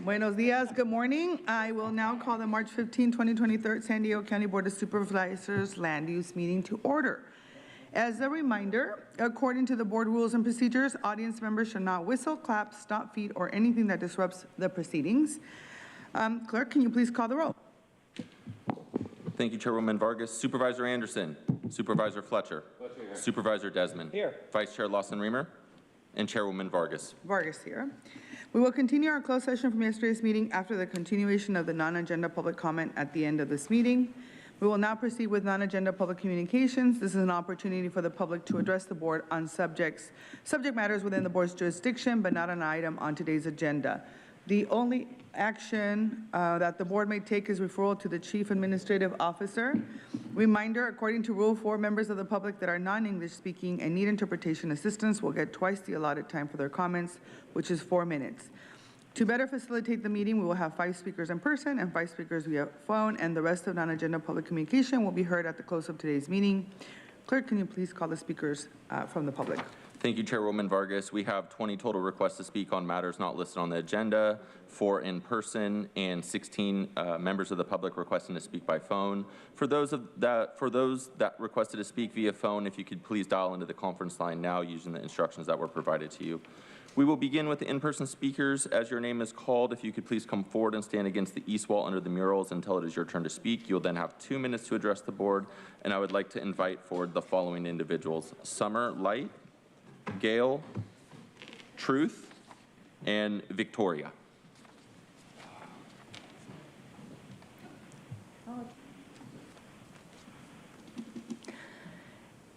Buenos dias, good morning. I will now call the March 15, 2023 San Diego County Board of Supervisors Land Use Meeting to order. As a reminder, according to the board rules and procedures, audience members should not whistle, clap, stomp feet, or anything that disrupts the proceedings. Clerk, can you please call the roll? Thank you, Chairwoman Vargas. Supervisor Anderson. Supervisor Fletcher. Supervisor Desmond. Here. Vice Chair Lawson-Remer. And Chairwoman Vargas. Vargas here. We will continue our closed session from yesterday's meeting after the continuation of the non-agenda public comment at the end of this meeting. We will now proceed with non-agenda public communications. This is an opportunity for the public to address the board on subject matters within the board's jurisdiction, but not an item on today's agenda. The only action that the board may take is referral to the Chief Administrative Officer. Reminder, according to Rule 4, members of the public that are non-English speaking and need interpretation assistance will get twice the allotted time for their comments, which is 4 minutes. To better facilitate the meeting, we will have 5 speakers in person and 5 speakers via phone, and the rest of non-agenda public communication will be heard at the close of today's meeting. Clerk, can you please call the speakers from the public? Thank you, Chairwoman Vargas. We have 20 total requests to speak on matters not listed on the agenda, 4 in person, and 16 members of the public requesting to speak by phone. For those that requested to speak via phone, if you could please dial into the conference line now using the instructions that were provided to you. We will begin with the in-person speakers. As your name is called, if you could please come forward and stand against the east wall under the murals until it is your turn to speak. You'll then have 2 minutes to address the board, and I would like to invite forward the following individuals: Summer Light, Gail, Truth, and Victoria.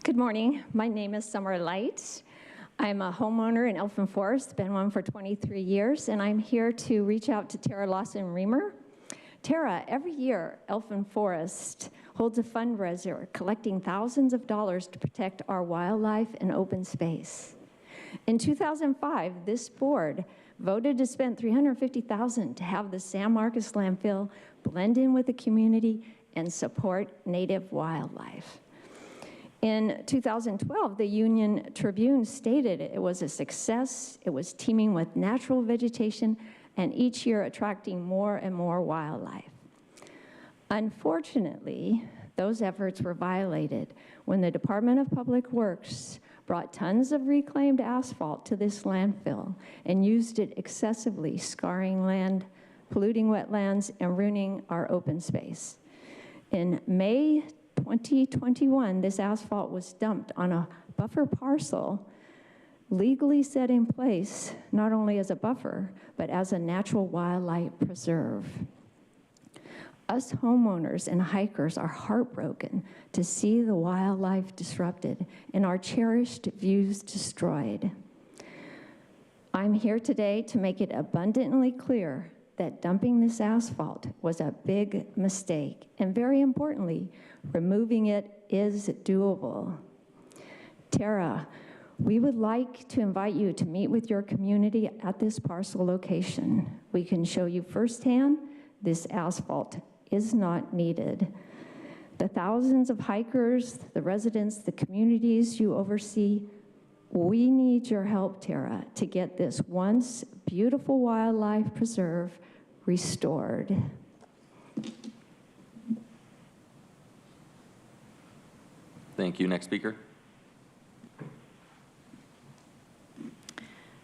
Good morning. My name is Summer Light. I'm a homeowner in Elfin Forest, been one for 23 years, and I'm here to reach out to Tara Lawson-Remer. Tara, every year, Elfin Forest holds a fundraiser collecting thousands of dollars to protect our wildlife and open space. In 2005, this board voted to spend $350,000 to have the San Marcos landfill blend in with the community and support native wildlife. In 2012, the Union Tribune stated it was a success, it was teeming with natural vegetation, and each year attracting more and more wildlife. Unfortunately, those efforts were violated when the Department of Public Works brought tons of reclaimed asphalt to this landfill and used it excessively, scarring land, polluting wetlands, and ruining our open space. In May 2021, this asphalt was dumped on a buffer parcel legally set in place not only as a buffer, but as a natural wildlife preserve. Us homeowners and hikers are heartbroken to see the wildlife disrupted and our cherished views destroyed. I'm here today to make it abundantly clear that dumping this asphalt was a big mistake, and very importantly, removing it is doable. Tara, we would like to invite you to meet with your community at this parcel location. We can show you firsthand this asphalt is not needed. The thousands of hikers, the residents, the communities you oversee, we need your help, Tara, to get this once beautiful wildlife preserve restored. Thank you. Next speaker.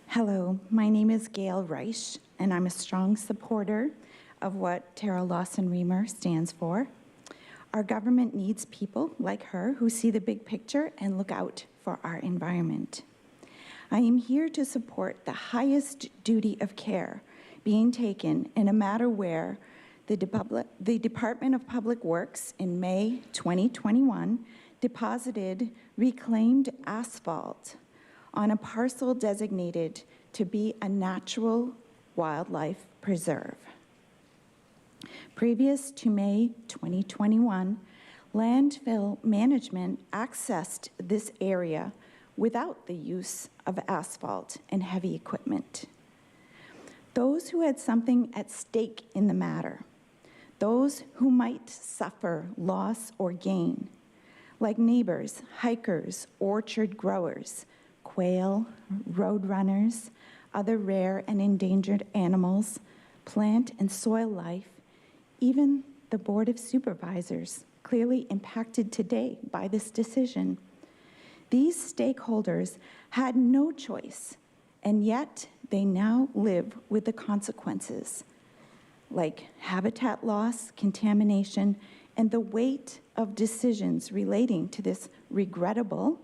Hello, my name is Gail Reich, and I'm a strong supporter of what Tara Lawson-Remer stands for. Our government needs people like her who see the big picture and look out for our environment. I am here to support the highest duty of care being taken in a matter where the Department of Public Works in May 2021 deposited reclaimed asphalt on a parcel designated to be a natural wildlife preserve. Previous to May 2021, landfill management accessed this area without the use of asphalt and heavy equipment. Those who had something at stake in the matter, those who might suffer loss or gain, like neighbors, hikers, orchard growers, quail, road runners, other rare and endangered animals, plant and soil life, even the Board of Supervisors, clearly impacted today by this decision. These stakeholders had no choice, and yet they now live with the consequences, like habitat loss, contamination, and the weight of decisions relating to this regrettable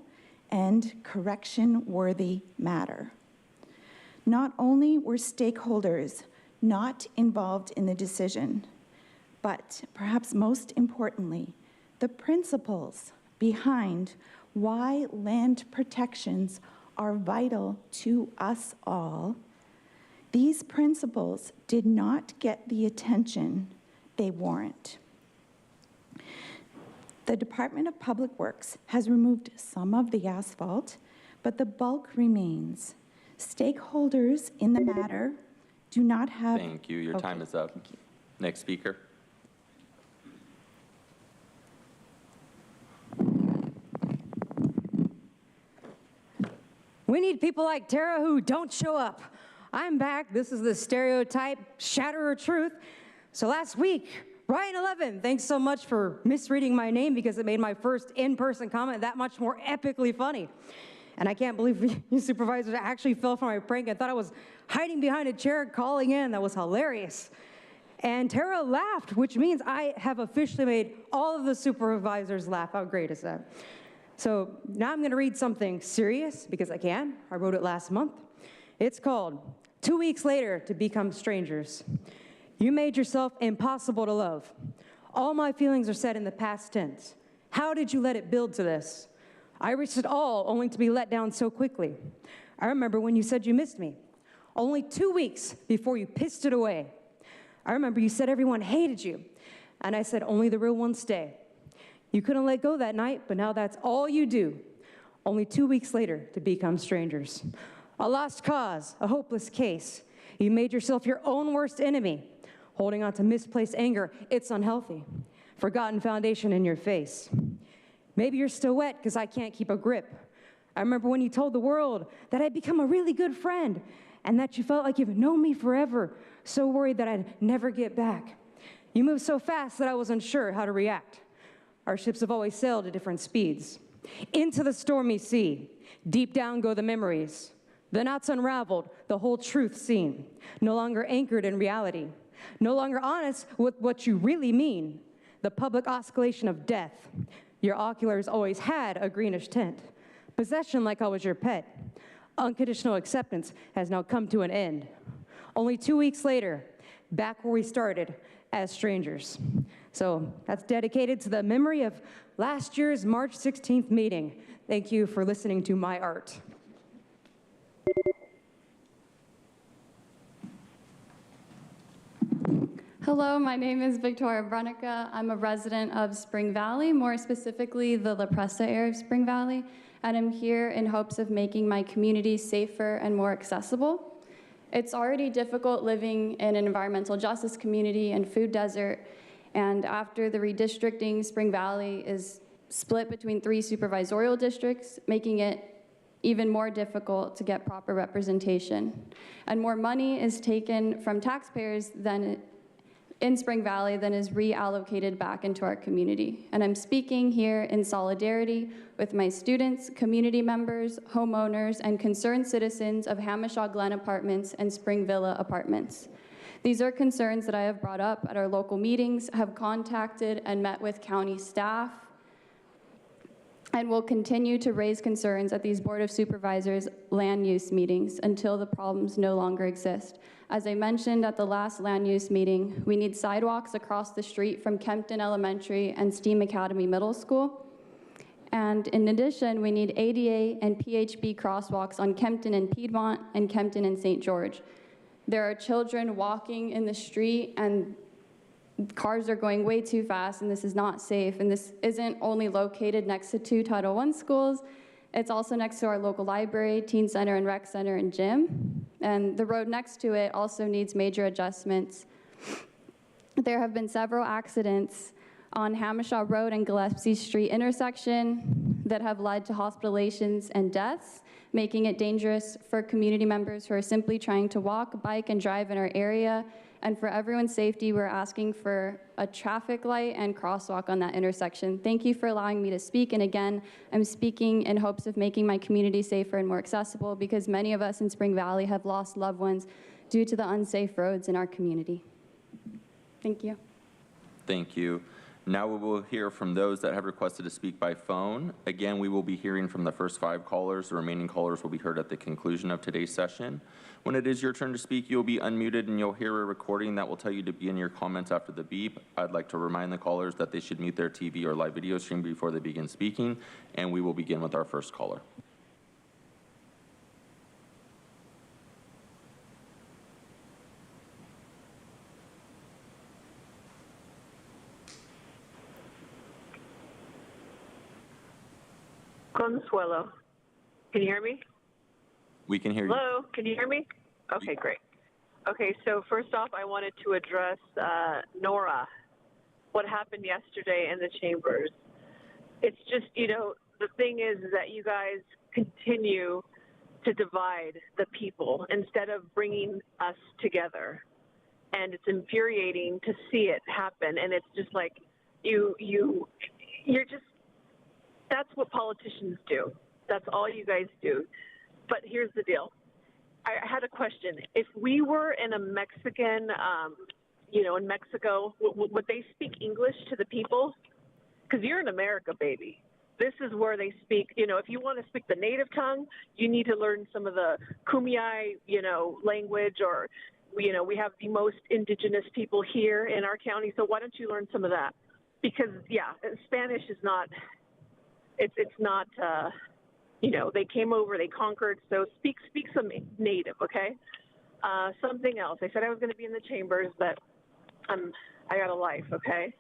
and correction-worthy matter. Not only were stakeholders not involved in the decision, but perhaps most importantly, the principles behind why land protections are vital to us all, these principles did not get the attention they warrant. The Department of Public Works has removed some of the asphalt, but the bulk remains. Stakeholders in the matter do not have... Thank you. Your time is up. Thank you. Next speaker. We need people like Tara who don't show up. I'm back. This is the stereotype shatterer truth. So last week, Ryan 11, thanks so much for misreading my name because it made my first in-person comment that much more epically funny. And I can't believe you supervisors actually fell for my prank and thought I was hiding behind a chair calling in. That was hilarious. And Tara laughed, which means I have officially made all of the supervisors laugh. How great is that? So now I'm going to read something serious because I can. I wrote it last month. It's called 2 weeks Later to Become Strangers. You made yourself impossible to love. All my feelings are said in the past tense. How did you let it build to this? I risked it all only to be let down so quickly. I remember when you said you missed me, only 2 weeks before you pissed it away. I remember you said everyone hated you, and I said only the real ones stay. You couldn't let go that night, but now that's all you do. Only 2 weeks later to become strangers. A lost cause, a hopeless case. You made yourself your own worst enemy. Holding on to misplaced anger, it's unhealthy. Forgotten foundation in your face. Maybe you're still wet because I can't keep a grip. I remember when you told the world that I'd become a really good friend and that you felt like you've known me forever, so worried that I'd never get back. You moved so fast that I was unsure how to react. Our ships have always sailed at different speeds. Into the stormy sea, deep down go the memories. The knots unraveled, the whole truth seen. No longer anchored in reality. No longer honest with what you really mean. The public oscillation of death. Your oculars always had a greenish tint. Possession like I was your pet. Unconditional acceptance has now come to an end. Only 2 weeks later, back where we started as strangers. So that's dedicated to the memory of last year's March 16th meeting. Thank you for listening to my art. Hello, my name is Victoria Brunica. I'm a resident of Spring Valley, more specifically the La Presta area of Spring Valley, and I'm here in hopes of making my community safer and more accessible. It's already difficult living in an environmental justice community and food desert, and after the redistricting, Spring Valley is split between 3 supervisorial districts, making it even more difficult to get proper representation. And more money is taken from taxpayers than in Spring Valley than is reallocated back into our community. And I'm speaking here in solidarity with my students, community members, homeowners, and concerned citizens of Hamishaw Glen Apartments and Spring Villa Apartments. These are concerns that I have brought up at our local meetings, have contacted and met with county staff, and will continue to raise concerns at these Board of Supervisors land use meetings until the problems no longer exist. As I mentioned at the last land use meeting, we need sidewalks across the street from Kempton Elementary and STEAM Academy Middle School. And in addition, we need ADA and PHB crosswalks on Kempton and Piedmont and Kempton and St. George. There are children walking in the street and cars are going way too fast, and this is not safe. And this isn't only located next to 2 Title I schools, it's also next to our local library, teen center and rec center and gym. And the road next to it also needs major adjustments. There have been several accidents on Hamishaw Road and Gillespie Street intersection that have led to hospitalizations and deaths, making it dangerous for community members who are simply trying to walk, bike, and drive in our area And for everyone's safety, we're asking for a traffic light and crosswalk on that intersection. Thank you for allowing me to speak. And again, I'm speaking in hopes of making my community safer and more accessible because many of us in Spring Valley have lost loved ones due to the unsafe roads in our community. Thank you. Thank you. Now we will hear from those that have requested to speak by phone. Again, we will be hearing from the first 5 callers. The remaining callers will be heard at the conclusion of today's session. When it is your turn to speak, you'll be unmuted and you'll hear a recording that will tell you to begin your comments after the beep. I'd like to remind the callers that they should mute their TV or live video stream before they begin speaking, and we will begin with our first caller. Consuelo. Can you hear me? We can hear you. Hello, can you hear me? Okay, great. Okay, so first off, I wanted to address Nora, what happened yesterday in the chambers. It's just, you know, the thing is that you guys continue to divide the people instead of bringing us together. And it's infuriating to see it happen. And it's just like, you're just, that's what politicians do. That's all you guys do. But here's the deal. I had a question. If we were in a Mexican, in Mexico, would they speak English to the people? Because you're in America, baby. This is where they speak, if you want to speak the native tongue, you need to learn some of the Kumeyaay, language, or, we have the most indigenous people here in our county. So why don't you learn some of that? Because, yeah, Spanish is not, it's not, they came over, they conquered. So speak some native, okay? Something else. I said I was going to be in the chambers, but I got a life, okay?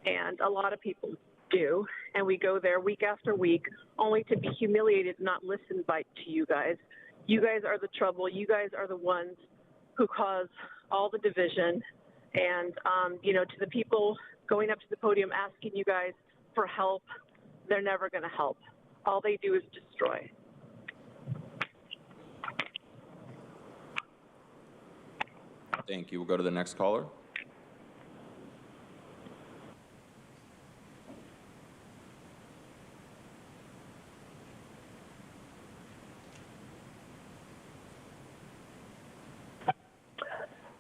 And a lot of people do, and we go there week after week only to be humiliated, not listened to you guys. You guys are the trouble. You guys are the ones who cause all the division. And, to the people going up to the podium asking you guys for help, they're never going to help. All they do is destroy. Thank you. We'll go to the next caller.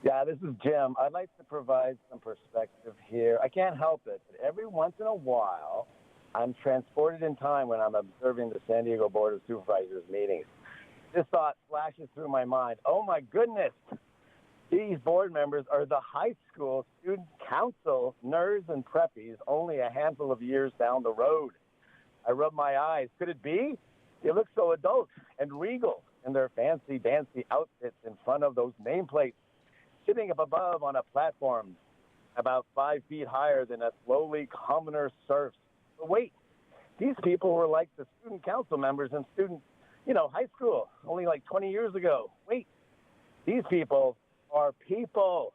Yeah, this is Jim. I'd like to provide some perspective here. I can't help it, but every once in a while, I'm transported in time when I'm observing the San Diego Board of Supervisors meetings. This thought flashes through my mind. Oh, my goodness. These board members are the high school student council nerds and preppies only a handful of years down the road. I rub my eyes. Could it be? They look so adult and regal in their fancy dancy outfits in front of those nameplates, sitting up above on a platform about 5 feet higher than a slowly commoner serfs. But wait, these people were like the student council members in high school, only like 20 years ago. Wait, these people are people.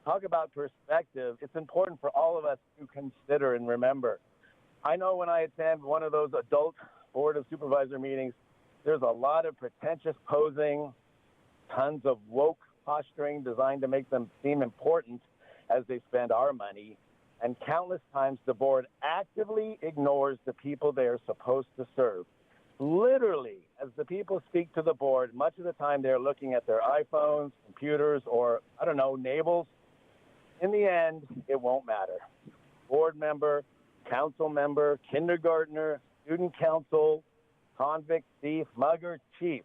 Talk about perspective. It's important for all of us to consider and remember. I know when I attend one of those adult Board of Supervisor meetings, there's a lot of pretentious posing, tons of woke posturing designed to make them seem important as they spend our money, and countless times the board actively ignores the people they are supposed to serve. Literally, as the people speak to the board, much of the time they're looking at their iPhones, computers, or, navels. In the end, it won't matter. Board member, council member, kindergartner, student council, convict, thief, mugger, chief.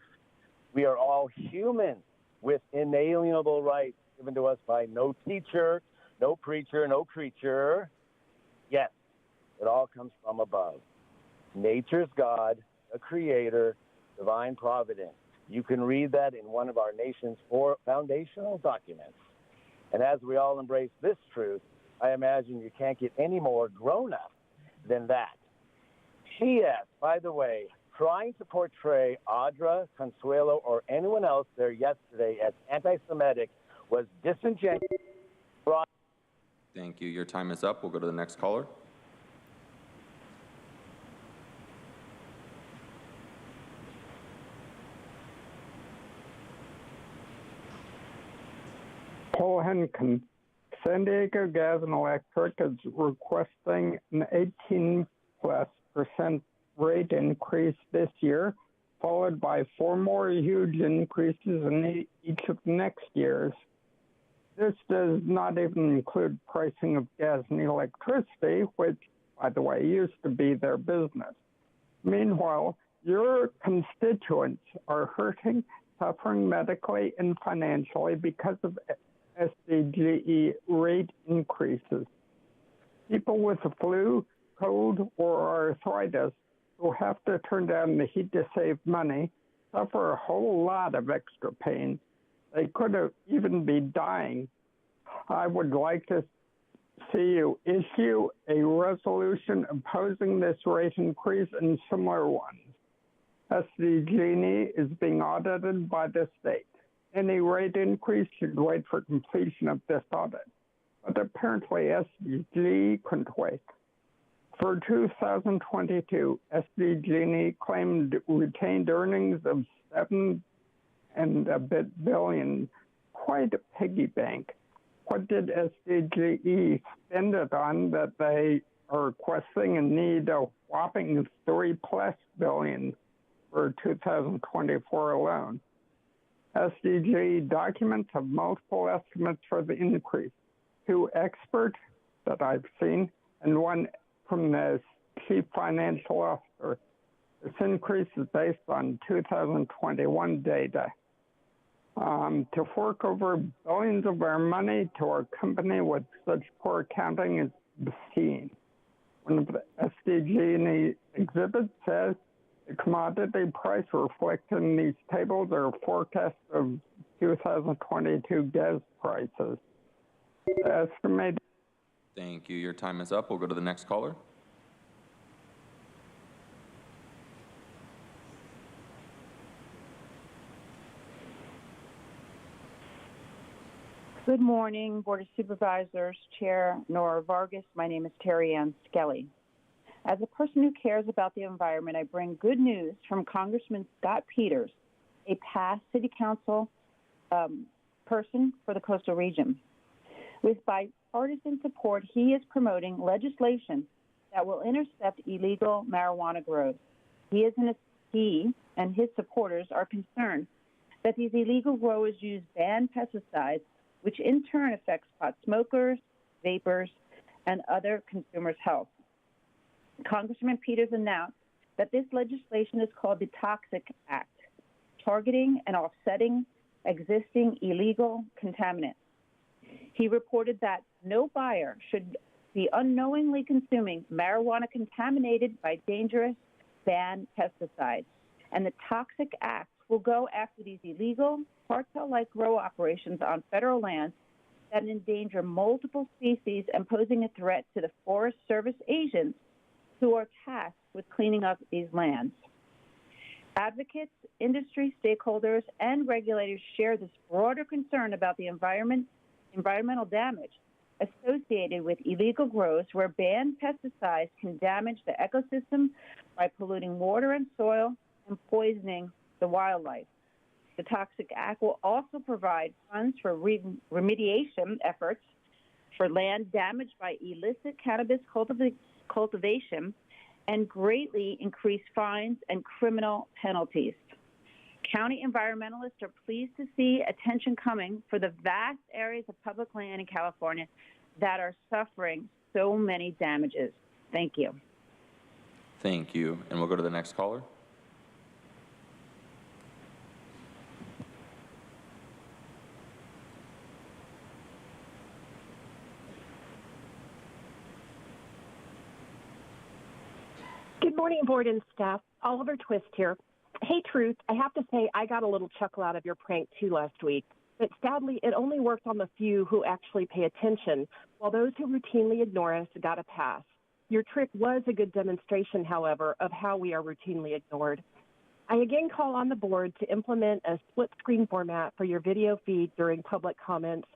We are all human with inalienable rights given to us by no teacher, no preacher, no creature. Yes, it all comes from above. Nature's God, a creator, divine providence. You can read that in one of our nation's 4 foundational documents. And as we all embrace this truth, I imagine you can't get any more grown up than that. P.S., by the way, trying to portray Audra, Consuelo, or anyone else there yesterday as anti-Semitic was disingenuous. Thank you. Your time is up. We'll go to the next caller. Nicole Henkin. San Diego Gas and Electric is requesting an 18+% rate increase this year, followed by 4 more huge increases in each of next years. This does not even include pricing of gas and electricity, which, by the way, used to be their business. Meanwhile, your constituents are hurting, suffering medically and financially because of SDGE rate increases. People with the flu, cold, or arthritis who have to turn down the heat to save money suffer a whole lot of extra pain. They could have even be dying. I would like to see you issue a resolution opposing this rate increase and similar ones. SDG&E is being audited by the state. Any rate increase should wait for completion of this audit. But apparently SDG couldn't wait. For 2022, SDG&E claimed retained earnings of $7 and a bit billion, quite a piggy bank. What did SDG&E spend it on that they are requesting and need a whopping $3+ billion for 2024 alone? SDG&E documents have multiple estimates for the increase. 2 experts that I've seen and 1 from the chief financial officer. This increase is based on 2021 data. To fork over billions of our money to our company with such poor accounting is obscene. One of the SDG&E exhibits says the commodity price reflected in these tables are forecasts of 2022 gas prices. The estimated. Thank you. Your time is up. We'll go to the next caller. Good morning, Board of Supervisors, Chair Nora Vargas. My name is Terry Ann Skelly. As a person who cares about the environment, I bring good news from Congressman Scott Peters, a past City Council person for the coastal region. With bipartisan support, he is promoting legislation that will intercept illegal marijuana growth. He and his supporters are concerned that these illegal growers use banned pesticides, which in turn affects pot smokers, vapors, and other consumers' health. Congressman Peters announced that this legislation is called the Toxic Act, targeting and offsetting existing illegal contaminants. He reported that no buyer should be unknowingly consuming marijuana contaminated by dangerous banned pesticides, and the Toxic Act will go after these illegal, cartel-like grow operations on federal lands that endanger multiple species and posing a threat to the Forest Service agents who are tasked with cleaning up these lands. Advocates, industry stakeholders, and regulators share this broader concern about the environmental damage associated with illegal grows where banned pesticides can damage the ecosystem by polluting water and soil and poisoning the wildlife. The Toxic Act will also provide funds for remediation efforts for land damaged by illicit cannabis cultivation and greatly increase fines and criminal penalties. County environmentalists are pleased to see attention coming for the vast areas of public land in California that are suffering so many damages. Thank you. Thank you. And we'll go to the next caller. Good morning, board and staff. Oliver Twist here. Hey, Truth, I have to say I got a little chuckle out of your prank too last week, but sadly it only worked on the few who actually pay attention, while those who routinely ignore us got a pass. Your trick was a good demonstration, however, of how we are routinely ignored. I again call on the board to implement a split-screen format for your video feed during public comments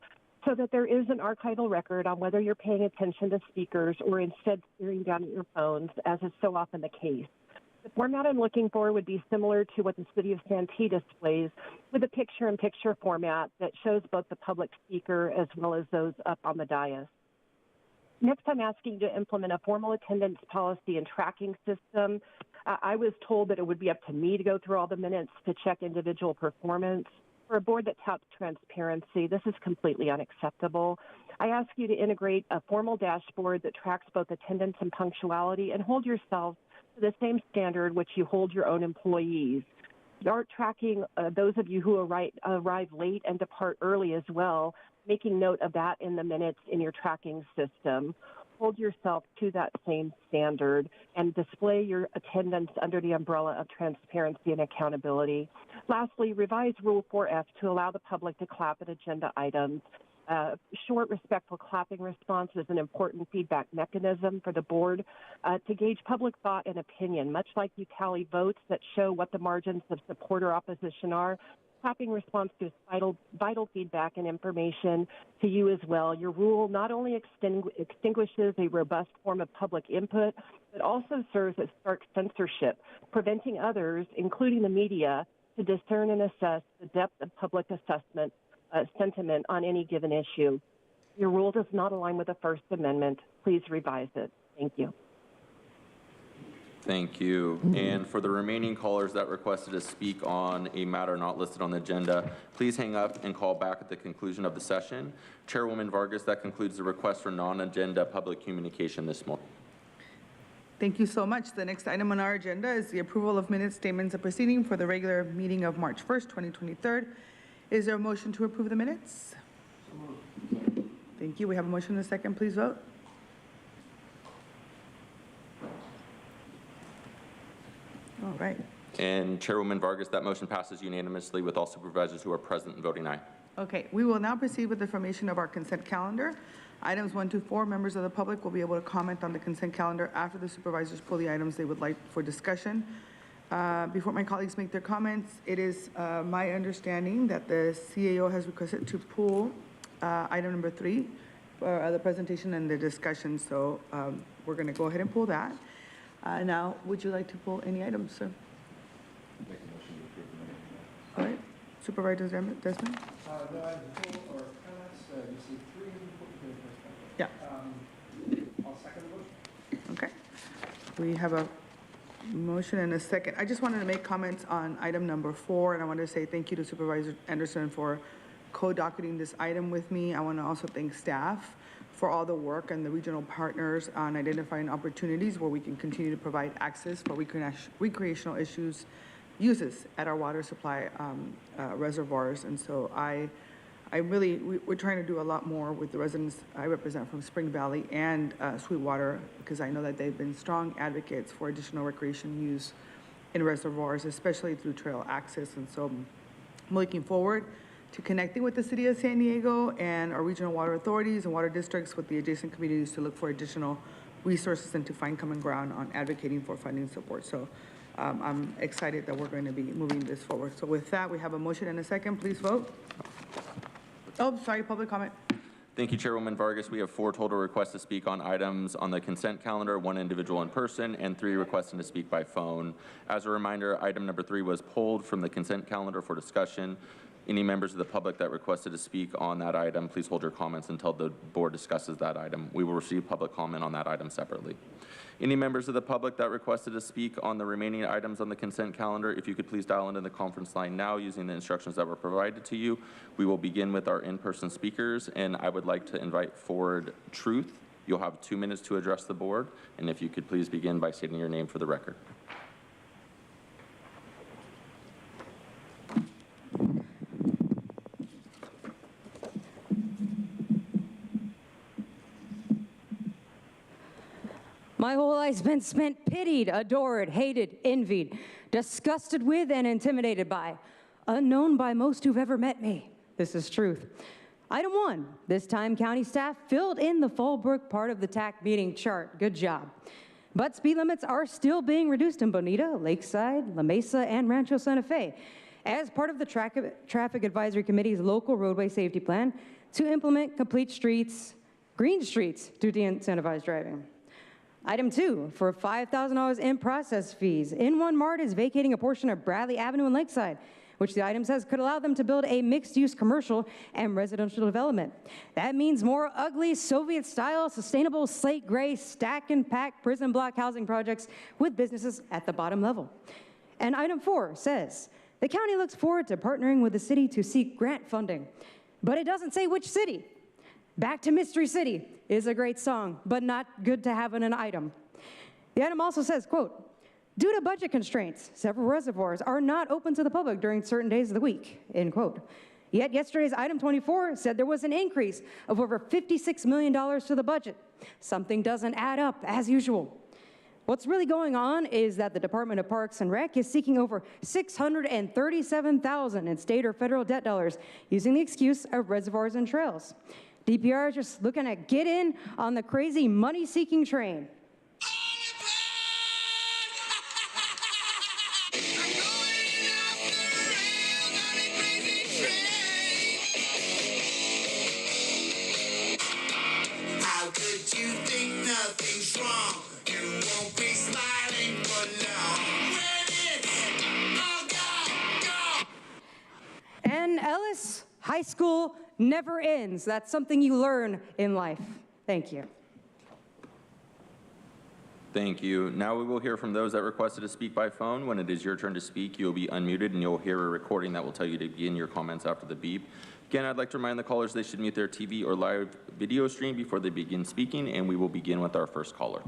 so that there is an archival record on whether you're paying attention to speakers or instead staring down at your phones, as is so often the case. The format I'm looking for would be similar to what the City of Santee displays, with a picture-in-picture format that shows both the public speaker as well as those up on the dais. Next, I'm asking you to implement a formal attendance policy and tracking system. I was told that it would be up to me to go through all the minutes to check individual performance. For a board that touts transparency, this is completely unacceptable. I ask you to integrate a formal dashboard that tracks both attendance and punctuality and hold yourselves to the same standard which you hold your own employees. Start tracking those of you who arrive late and depart early as well, making note of that in the minutes in your tracking system. Hold yourself to that same standard and display your attendance under the umbrella of transparency and accountability. Lastly, revise Rule 4F to allow the public to clap at agenda items. Short, respectful clapping response is an important feedback mechanism for the board to gauge public thought and opinion. Much like you tally votes that show what the margins of support or opposition are, clapping response gives vital feedback and information to you as well. Your rule not only extinguishes a robust form of public input, but also serves as stark censorship, preventing others, including the media, to discern and assess the depth of public assessment sentiment on any given issue. Your rule does not align with the First Amendment. Please revise it. Thank you. Thank you. And for the remaining callers that requested to speak on a matter not listed on the agenda, please hang up and call back at the conclusion of the session. Chairwoman Vargas, that concludes the request for non-agenda public communication this morning. Thank you so much. The next item on our agenda is the approval of minutes, statements of proceeding for the regular meeting of March 1st, 2023. Is there a motion to approve the minutes? Thank you. We have a motion and a second. Please vote. All right. And Chairwoman Vargas, that motion passes unanimously with all supervisors who are present and voting aye. Okay, we will now proceed with the formation of our consent calendar. Items 1 to 4, members of the public will be able to comment on the consent calendar after the supervisors pull the items they would like for discussion. Before my colleagues make their comments, it is my understanding that the CAO has requested to pull item number 3 for the presentation and the discussion. So we're going to go ahead and pull that. Now, would you like to pull any items, sir? All right, Supervisor Desmond? No, I pull or comments, you see 3. Yeah. I'll second the motion. Okay. We have a motion and a second. I just wanted to make comments on item number 4, and I want to say thank you to Supervisor Anderson for co-docketing this item with me. I want to also thank staff for all the work and the regional partners on identifying opportunities where we can continue to provide access for recreational uses at our water supply reservoirs. And so we're trying to do a lot more with the residents I represent from Spring Valley and Sweetwater, because I know that they've been strong advocates for additional recreation use in reservoirs, especially through trail access. And so I'm looking forward to connecting with the City of San Diego and our regional water authorities and water districts with the adjacent communities to look for additional resources and to find common ground on advocating for funding support. So I'm excited that we're going to be moving this forward. So with that, we have a motion and a second. Please vote. Oh, sorry, public comment. Thank you, Chairwoman Vargas. We have 4 total requests to speak on items on the consent calendar, 1 individual in person, and 3 requesting to speak by phone. As a reminder, item number 3 was pulled from the consent calendar for discussion. Any members of the public that requested to speak on that item, please hold your comments until the board discusses that item. We will receive public comment on that item separately. Any members of the public that requested to speak on the remaining items on the consent calendar, if you could please dial into the conference line now using the instructions that were provided to you. We will begin with our in-person speakers, and I would like to invite forward Truth. You'll have 2 minutes to address the board, and if you could please begin by stating your name for the record. My whole life's been spent pitied, adored, hated, envied, disgusted with, and intimidated by, unknown by most who've ever met me. This is truth. Item 1, this time county staff filled in the Fallbrook part of the TAC meeting chart. Good job. But speed limits are still being reduced in Bonita, Lakeside, La Mesa, and Rancho Santa Fe as part of the Traffic Advisory Committee's local roadway safety plan to implement complete streets, green streets to de-incentivize driving. Item 2, for $5,000 in process fees. In One Mart is vacating a portion of Bradley Avenue in Lakeside, which the item says could allow them to build a mixed-use commercial and residential development. That means more ugly Soviet-style, sustainable slate gray, stack and pack prison block housing projects with businesses at the bottom level. And item 4 says, the county looks forward to partnering with the city to seek grant funding, but it doesn't say which city. Back to Mystery City is a great song, but not good to have in an item. The item also says, quote, due to budget constraints, several reservoirs are not open to the public during certain days of the week, end quote. Yet yesterday's item 24 said there was an increase of over $56 million to the budget. Something doesn't add up as usual. What's really going on is that the Department of Parks and Rec is seeking over $637,000 in state or federal debt dollars using the excuse of reservoirs and trails. DPR is just looking to get in on the crazy money-seeking train. How could you think nothing's wrong? You won't be smiling for long. When it's all gone. And Ellis High School never ends. That's something you learn in life. Thank you. Thank you. Now we will hear from those that requested to speak by phone. When it is your turn to speak, you will be unmuted and you'll hear a recording that will tell you to begin your comments after the beep. Again, I'd like to remind the callers they should mute their TV or live video stream before they begin speaking, and we will begin with our first caller.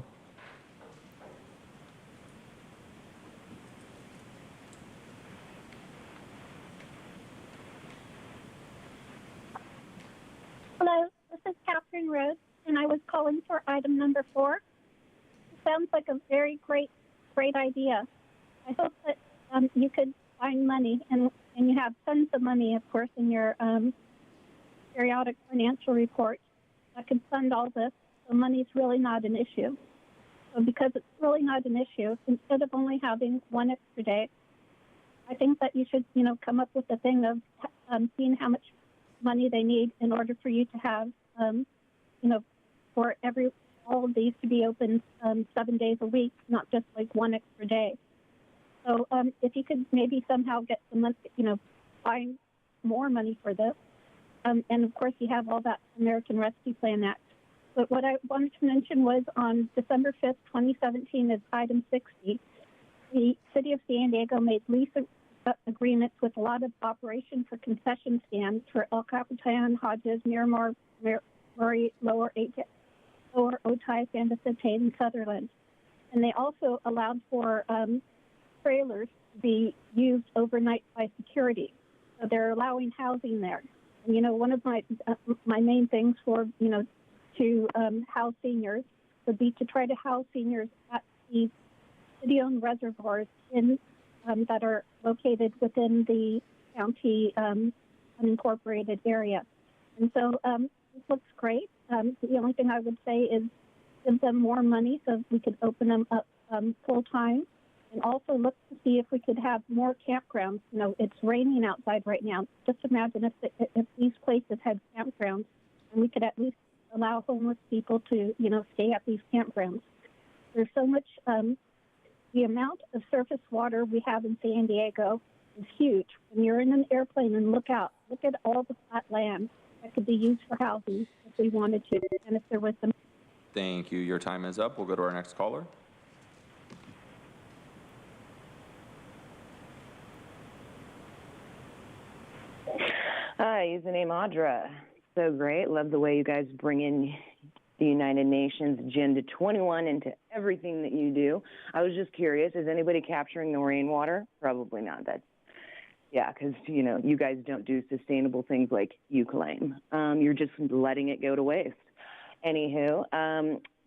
Hello, this is Catherine Rhodes, and I was calling for item number 4. It sounds like a very great idea. I hope that you could find money, and you have tons of money, of course, in your periodic financial report that could fund all this. So money's really not an issue. So because it's really not an issue, instead of only having one extra day, I think that you should, come up with a thing of seeing how much money they need in order for you to have, for all of these to be open 7 days a week, not just like one extra day. So if you could maybe somehow get some, find more money for this. And of course, you have all that American Rescue Plan Act. But what I wanted to mention was on December 5th, 2017, is item 60. The city of San Diego made lease agreements with a lot of operation for concession stands for El Capitan, Hodges, Miramar, Murray, Lower Otay, San Vicente, and Sutherland. And they also allowed for trailers to be used overnight by security. So they're allowing housing there. And, one of my main things for, to house seniors would be to try to house seniors at these city-owned reservoirs that are located within the county unincorporated area. And so this looks great. The only thing I would say is give them more money so we could open them up full-time, and also look to see if we could have more campgrounds. It's raining outside right now. Just imagine if these places had campgrounds, and we could at least allow homeless people to, stay at these campgrounds. There's so much, the amount of surface water we have in San Diego is huge. When you're in an airplane and look out, look at all the flat land that could be used for housing if we wanted to, and if there was some. Thank you. Your time is up. We'll go to our next caller. Hi, username Audra. So great. Love the way you guys bring in the United Nations Agenda 21 into everything that you do. I was just curious, is anybody capturing the rainwater? Probably not. Yeah, because, you guys don't do sustainable things like you claim. You're just letting it go to waste. Anywho,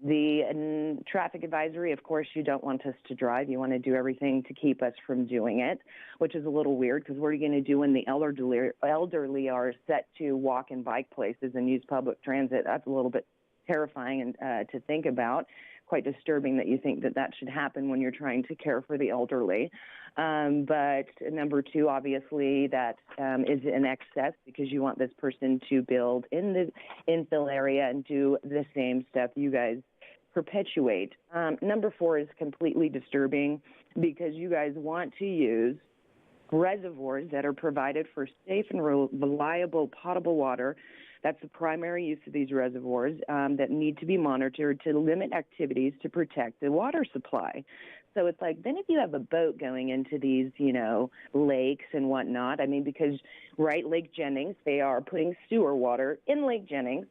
the traffic advisory, of course, you don't want us to drive. You want to do everything to keep us from doing it, which is a little weird because what are you going to do when the elderly are set to walk and bike places and use public transit? That's a little bit terrifying and to think about. Quite disturbing that you think that should happen when you're trying to care for the elderly. But number 2, obviously, that is in excess because you want this person to build in the infill area and do the same stuff you guys perpetuate. Number 4 is completely disturbing because you guys want to use reservoirs that are provided for safe and reliable potable water. That's the primary use of these reservoirs that need to be monitored to limit activities to protect the water supply. So it's like, then if you have a boat going into these, lakes and whatnot, I mean, because, right, Lake Jennings, they are putting sewer water in Lake Jennings,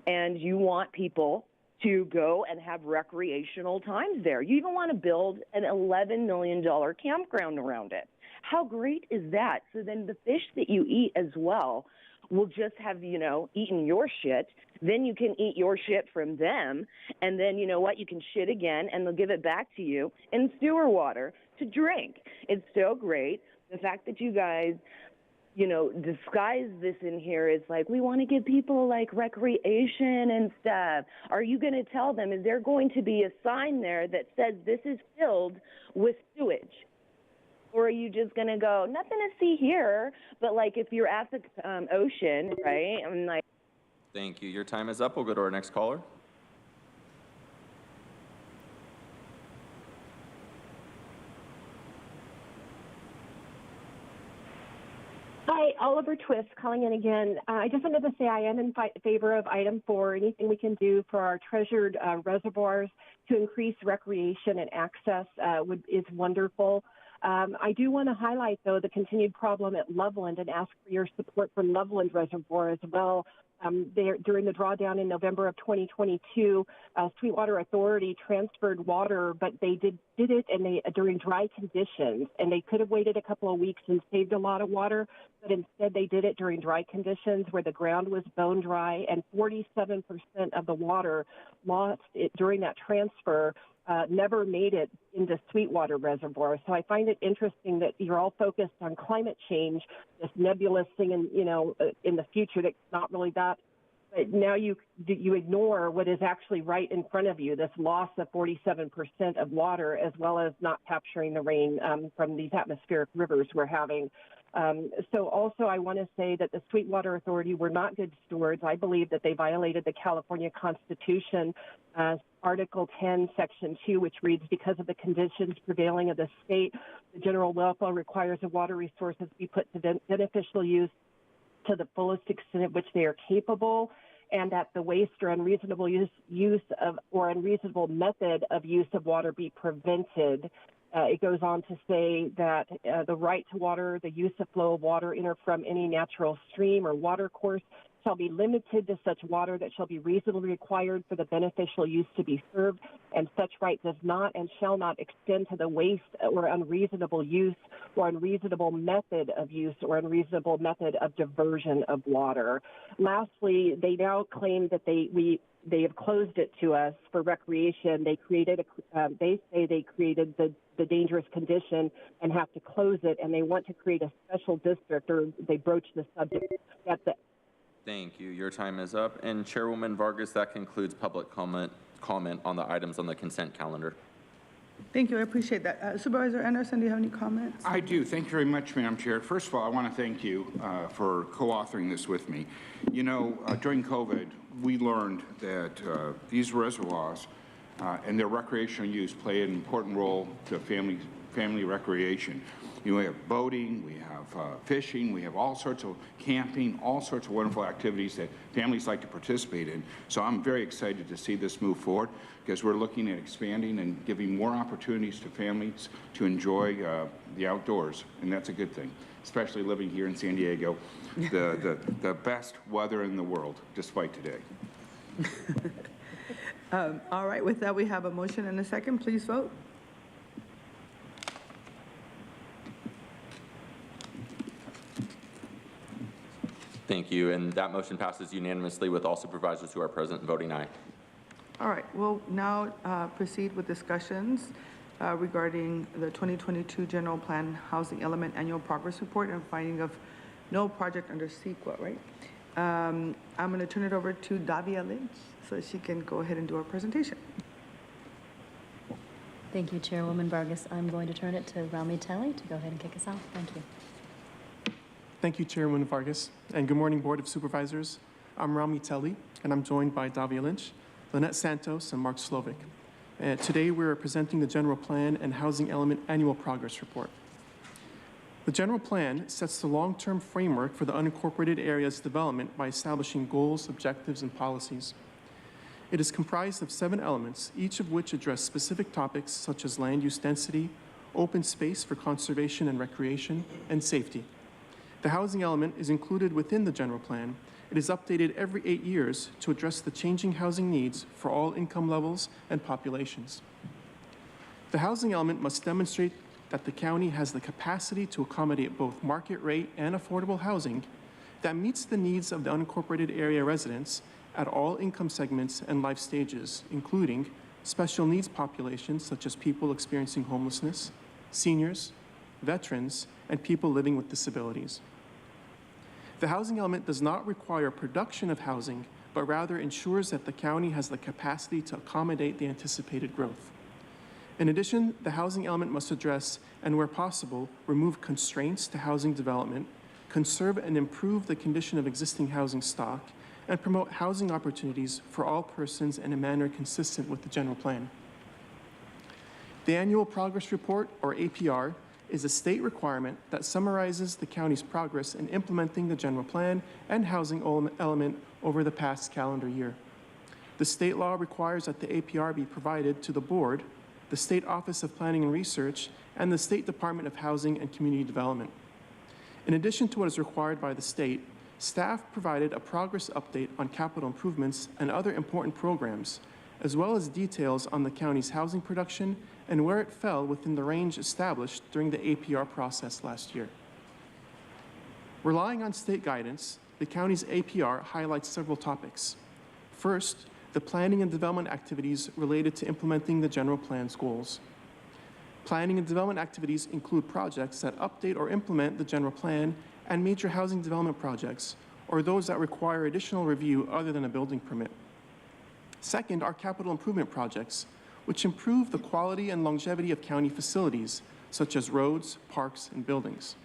and you want people to go and have recreational times there. You even want to build an $11 million campground around it. How great is that? So then the fish that you eat as well will just have, eaten your shit. Then you can eat your shit from them. And then, you know what? You can shit again, and they'll give it back to you in sewer water to drink. It's so great. The fact that you guys, disguise this in here is like, we want to give people, like, recreation and stuff. Are you going to tell them, is there going to be a sign there that says this is filled with sewage? Or are you just going to go, nothing to see here, but, like, if you're at the ocean, right, and, like... Thank you. Your time is up. We'll go to our next caller. Hi, Oliver Twist calling in again. I just wanted to say I am in favor of item 4, anything we can do for our treasured reservoirs to increase recreation and access is wonderful. I do want to highlight, though, the continued problem at Loveland and ask for your support for Loveland Reservoir as well. During the drawdown in November of 2022, Sweetwater Authority transferred water, but they did it during dry conditions, and they could have waited a couple of weeks and saved a lot of water, but instead they did it during dry conditions where the ground was bone dry, and 47% of the water lost during that transfer never made it into Sweetwater Reservoir. So I find it interesting that you're all focused on climate change, this nebulous thing in the future that's not really that. But now you ignore what is actually right in front of you, this loss of 47% of water, as well as not capturing the rain from these atmospheric rivers we're having. So also I want to say that the Sweetwater Authority were not good stewards. I believe that they violated the California Constitution, Article 10, Section 2, which reads, because of the conditions prevailing of the state, the general welfare requires that water resources be put to beneficial use to the fullest extent of which they are capable, and that the waste or unreasonable use of or unreasonable method of use of water be prevented. It goes on to say that the right to water, the use of flow of water in or from any natural stream or water course shall be limited to such water that shall be reasonably required for the beneficial use to be served, and such right does not and shall not extend to the waste or unreasonable use or unreasonable method of use or unreasonable method of diversion of water. Lastly, they now claim that they have closed it to us for recreation. They created they say they created the dangerous condition and have to close it, and they want to create a special district, or they broach the subject. That's it. Thank you. Your time is up. And Chairwoman Vargas, that concludes public comment on the items on the consent calendar. Thank you. I appreciate that. Supervisor Anderson, do you have any comments? I do. Thank you very much, Madam Chair. First of all, I want to thank you for co-authoring this with me. During COVID, we learned that these reservoirs and their recreational use play an important role to family recreation. We have boating, we have fishing, we have all sorts of camping, all sorts of wonderful activities that families like to participate in. So I'm very excited to see this move forward because we're looking at expanding and giving more opportunities to families to enjoy the outdoors, and that's a good thing, especially living here in San Diego, the best weather in the world, despite today. All right, with that, we have a motion and a second. Please vote. Thank you. And that motion passes unanimously with all supervisors who are present voting aye. All right, we'll now proceed with discussions regarding the 2022 General Plan Housing Element Annual Progress Report and finding of no project under CEQA, right? I'm going to turn it over to Davia Lynch so that she can go ahead and do our presentation. Thank you, Chairwoman Vargas. I'm going to turn it to Rami Telly to go ahead and kick us off. Thank you. Thank you, Chairwoman Vargas, and good morning, Board of Supervisors. I'm Rami Telly, and I'm joined by Davia Lynch. Lynette Santos, and Mark Slovic. Today, we are presenting the General Plan and Housing Element Annual Progress Report. The General Plan sets the long-term framework for the unincorporated area's development by establishing goals, objectives, and policies. It is comprised of 7 elements, each of which address specific topics such as land use density, open space for conservation and recreation, and safety. The housing element is included within the General Plan. It is updated every 8 years to address the changing housing needs for all income levels and populations. The housing element must demonstrate that the county has the capacity to accommodate both market rate and affordable housing that meets the needs of the unincorporated area residents at all income segments and life stages, including special needs populations such as people experiencing homelessness, seniors, veterans, and people living with disabilities. The housing element does not require production of housing, but rather ensures that the county has the capacity to accommodate the anticipated growth. In addition, the housing element must address, and where possible, remove constraints to housing development, conserve and improve the condition of existing housing stock, and promote housing opportunities for all persons in a manner consistent with the General Plan. The Annual Progress Report, or APR, is a state requirement that summarizes the county's progress in implementing the General Plan and housing element over the past calendar year. The state law requires that the APR be provided to the board, the State Office of Planning and Research, and the State Department of Housing and Community Development. In addition to what is required by the state, staff provided a progress update on capital improvements and other important programs, as well as details on the county's housing production and where it fell within the range established during the APR process last year. Relying on state guidance, the county's APR highlights several topics. First, the planning and development activities related to implementing the General Plan's goals. Planning and development activities include projects that update or implement the General Plan and major housing development projects, or those that require additional review other than a building permit. Second are capital improvement projects, which improve the quality and longevity of county facilities, such as roads, parks, and buildings.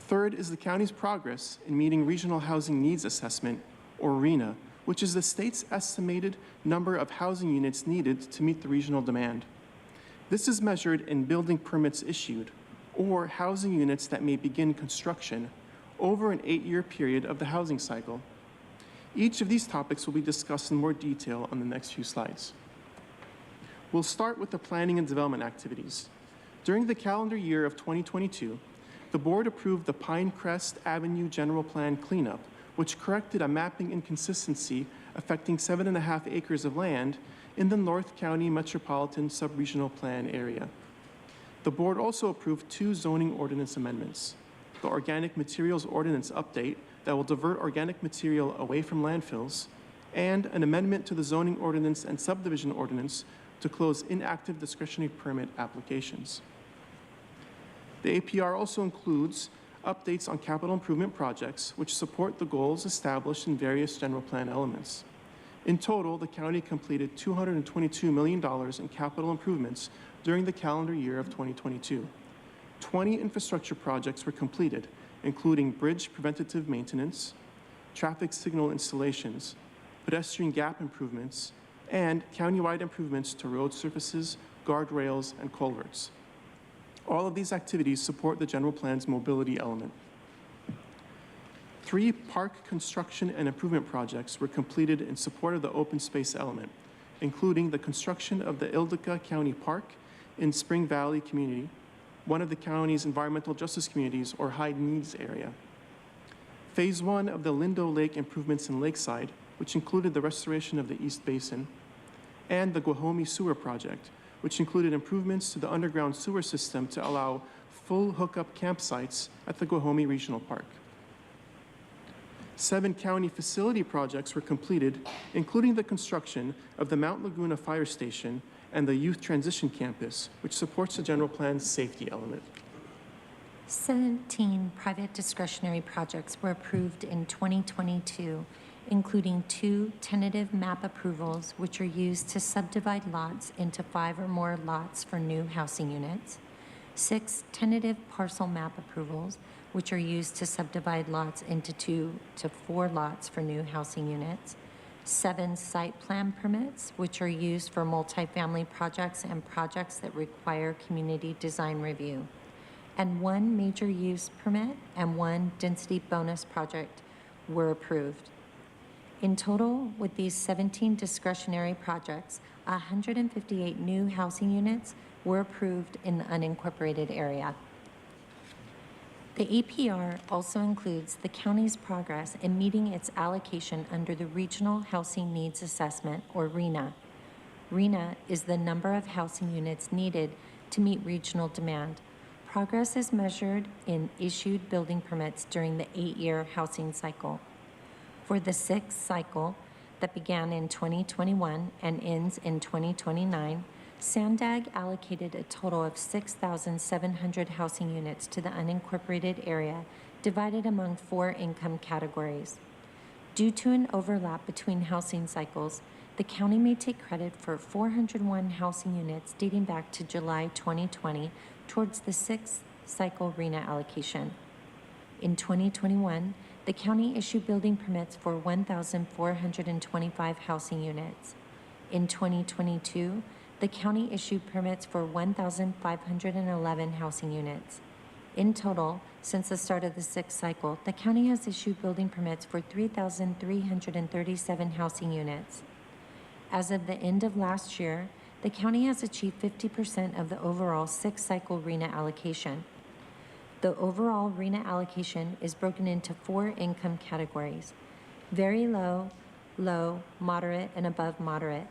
Third is the county's progress in meeting Regional Housing Needs Assessment, or RHNA, which is the state's estimated number of housing units needed to meet the regional demand. This is measured in building permits issued, or housing units that may begin construction over an 8-year period of the housing cycle. Each of these topics will be discussed in more detail on the next few slides. We'll start with the planning and development activities. During the calendar year of 2022, the board approved the Pinecrest Avenue General Plan cleanup, which corrected a mapping inconsistency affecting 7.5 acres of land in the North County Metropolitan Subregional Plan area. The board also approved 2 zoning ordinance amendments: the Organic Materials Ordinance update that will divert organic material away from landfills, and an amendment to the Zoning Ordinance and Subdivision Ordinance to close inactive discretionary permit applications. The APR also includes updates on capital improvement projects which support the goals established in various General Plan elements. In total, the county completed $222 million in capital improvements during the calendar year of 2022. 20 infrastructure projects were completed, including bridge preventative maintenance, traffic signal installations, pedestrian gap improvements, and countywide improvements to road surfaces, guardrails, and culverts. All of these activities support the General Plan's mobility element. 3 park construction and improvement projects were completed in support of the open space element, including the construction of the Ildica County Park in Spring Valley community, one of the county's environmental justice communities or high needs area. Phase 1 of the Lindo Lake improvements in Lakeside, which included the restoration of the East Basin, and the Guahomie Sewer Project, which included improvements to the underground sewer system to allow full hookup campsites at the Guahomie Regional Park. 7 county facility projects were completed, including the construction of the Mount Laguna Fire Station and the Youth Transition Campus, which supports the General Plan's safety element. 17 private discretionary projects were approved in 2022, including 2 tentative map approvals, which are used to subdivide lots into 5 or more lots for new housing units, 6 tentative parcel map approvals, which are used to subdivide lots into 2 to 4 lots for new housing units, 7 site plan permits, which are used for multifamily projects and projects that require community design review, and 1 major use permit and 1 density bonus project were approved. In total, with these 17 discretionary projects, 158 new housing units were approved in the unincorporated area. The APR also includes the county's progress in meeting its allocation under the Regional Housing Needs Assessment, or RHNA. RHNA is the number of housing units needed to meet regional demand. Progress is measured in issued building permits during the 8-year housing cycle. For the 6th cycle that began in 2021 and ends in 2029, SANDAG allocated a total of 6,700 housing units to the unincorporated area, divided among 4 income categories. Due to an overlap between housing cycles, the county may take credit for 401 housing units dating back to July 2020 towards the 6th cycle RHNA allocation. In 2021, the county issued building permits for 1,425 housing units. In 2022, the county issued permits for 1,511 housing units. In total, since the start of the 6th cycle, the county has issued building permits for 3,337 housing units. As of the end of last year, the county has achieved 50% of the overall 6th cycle RHNA allocation. The overall RHNA allocation is broken into 4 income categories: very low, low, moderate, and above moderate.